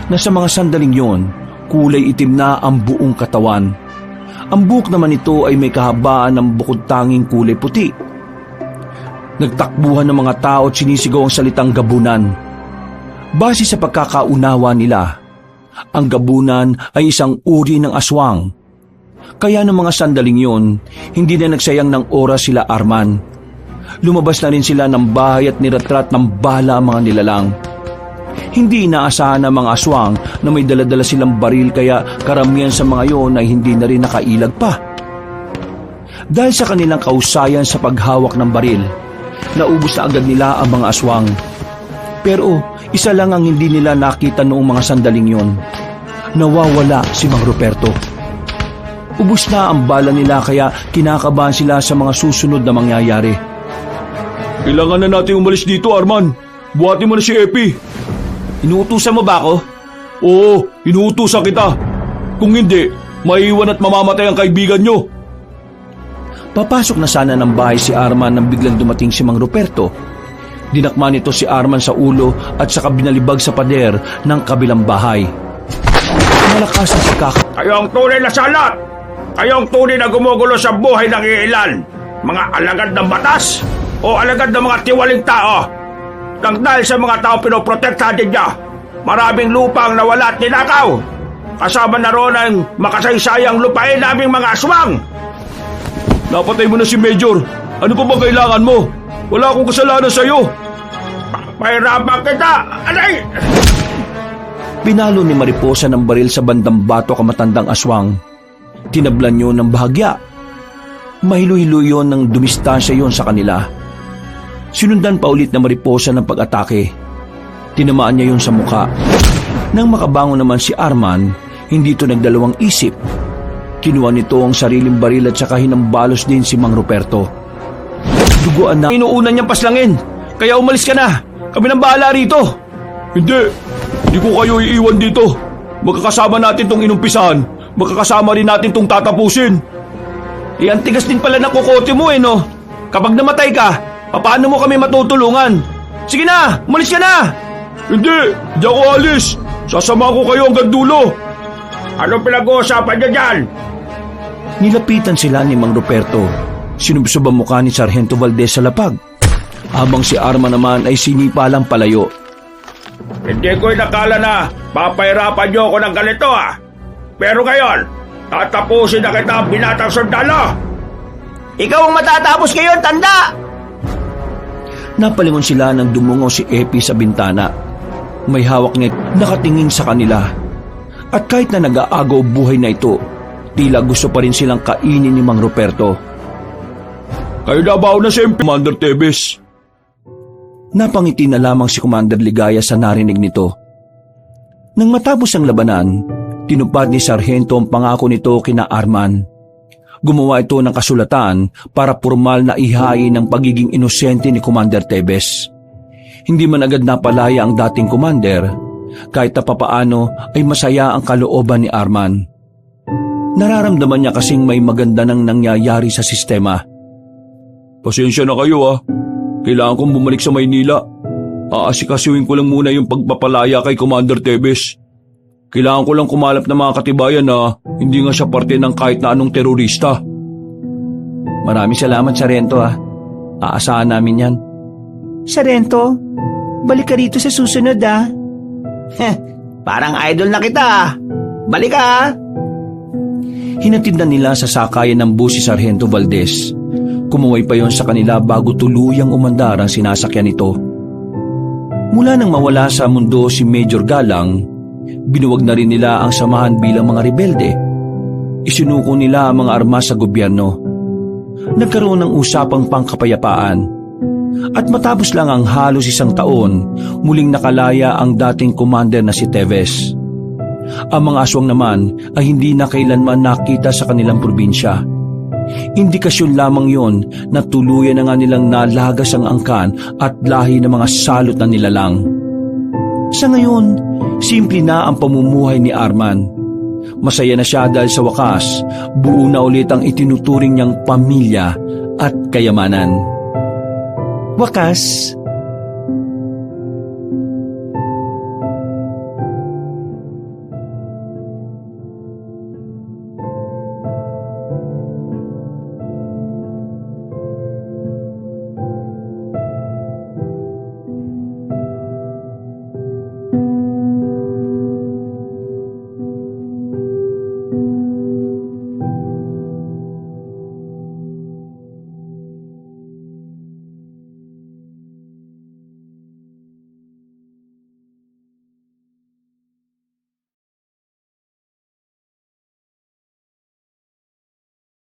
na sa mga sandaling yon, kulay itim na ang buong katawan. Ang buhok naman ito ay may kahabaan ng bukod tanging kulay puti. Nagtakbuhan ng mga tao at sinisigaw ang salitang gabunan. Base sa pagkakaunawa nila, ang gabunan ay isang uri ng aswang. Kaya ng mga sandaling yon, hindi na nagsayang ng oras sila Arman. Lumabas na rin sila ng bahay at niratrat ng bala ang mga nilalang. Hindi inaasahan ng mga aswang na may daladala silang baril kaya karamihan sa mga yon ay hindi na rin nakailag pa. Dahil sa kanilang kausayan sa paghawak ng baril, naubos na agad nila ang mga aswang. Pero isa lang ang hindi nila nakita noong mga sandaling yon. Nawawala si Mang Ruperto. Ubus na ang bala nila kaya kinakabahan sila sa mga susunod na mangyayari. Kailangan na natin umalis dito, Arman. Buhatin mo na si Epi. Inuutusan mo ba ako? Oo, inuutusan kita. Kung hindi, maiiwan at mamamatay ang kaibigan nyo. Papasok na sana ng bahay si Arman nang biglang dumating si Mang Ruperto. Dinakma nito si Arman sa ulo at saka binalibag sa pader ng kabilang bahay. Malakas ang Kayo ang tunay na salat! Kayo ang tunay na gumugulo sa buhay ng iilan! Mga alagad ng batas o alagad ng mga tiwaling tao! Nang dahil sa mga tao pinoprotektahan ninyo, maraming lupang nawala at ninakaw! Kasama na roon ang makasaysayang lupain naming mga aswang! Napatay mo na si Major! Ano pa ba kailangan mo? Wala akong kasalanan sa'yo! Pahirapan kita! Aray! Pinalo ni Mariposa ng baril sa bandang bato ang matandang aswang. Tinablan yun ng bahagya. Mahilo-hilo yun ng dumistansya yon sa kanila. Sinundan pa ulit na Mariposa ng pag-atake. Tinamaan niya yun sa muka. Nang makabangon naman si Arman, hindi ito nagdalawang isip. Kinuha nito ang sariling baril at saka hinambalos din si Mang Ruperto. Duguan na inuunan niyang paslangin. Kaya umalis ka na. Kami nang bahala rito. Hindi ko kayo iiwan dito. Magkakasama natin tong inumpisahan. Magkakasama rin natin tong tatapusin. Ang tigas din pala ng kukote mo no? Kapag namatay ka, paano mo kami matutulungan? Sige na, umalis ka na! Hindi ako alis. Sasama ko kayo hanggang dulo. Anong pinag-uusapan niyo dyan? Nilapitan sila ni Mang Ruperto. Sinubsob ang mukha ni Sargento Valdez sa lapag. Habang si Arman naman ay sinipalang palayo. Hindi ko inakala na papahirapan niyo ako ng ganito Pero ngayon, tatapusin na kita, binatang sundalo. Ikaw ang matatapos ngayon, tanda! Napalingon sila nang dumungo si Epi sa bintana. May hawak na nakatingin sa kanila. At kahit na nag-aagaw buhay na ito, tila gusto pa rin silang kainin ni Mang Ruperto. Kayo nabaw na siyempre, Commander Tebes. Napangiti na lamang si Commander Ligaya sa narinig nito. Nang matapos ang labanan, tinupad ni Sargento ang pangako nito kina Arman. Gumawa ito ng kasulatan para formal na ihain ang pagiging inosente ni Commander Tebes. Hindi man agad napalaya ang dating commander, kahit na papaano ay masaya ang kalooban ni Arman. Nararamdaman niya kasing may maganda nang nangyayari sa sistema. Pasensya na kayo Kailangan kong bumalik sa Maynila. Aasikasuhin ko lang muna yung pagpapalaya kay Commander Tebes. Kailangan ko lang kumalap ng mga katibayan na hindi nga siya parte ng kahit na anong terorista. Maraming salamat, Sargento Aasahan namin yan. Sargento, balik ka rito sa susunod Parang idol na kita. Balik ka Hinatid na nila sa sakayan ng bus si Sargento Valdez. Kumuway pa yon sa kanila bago tuluyang umandar ang sinasakyan nito. Mula nang mawala sa mundo si Major Galang, binuwag na rin nila ang samahan bilang mga rebelde. Isinuko nila ang mga armas sa gobyerno. Nagkaroon ng usapang pangkapayapaan. At matapos lang ang halos isang taon, muling nakalaya ang dating commander na si Tevez. Ang mga aswang naman ay hindi na kailanman nakita sa kanilang probinsya. Indikasyon lamang yon na tuluyan na nga nilang nalagas ang angkan at lahi ng mga salot na nilalang. Sa ngayon, simple na ang pamumuhay ni Arman. Masaya na siya dahil sa wakas, buo na ulit ang itinuturing niyang pamilya at kayamanan. Wakas,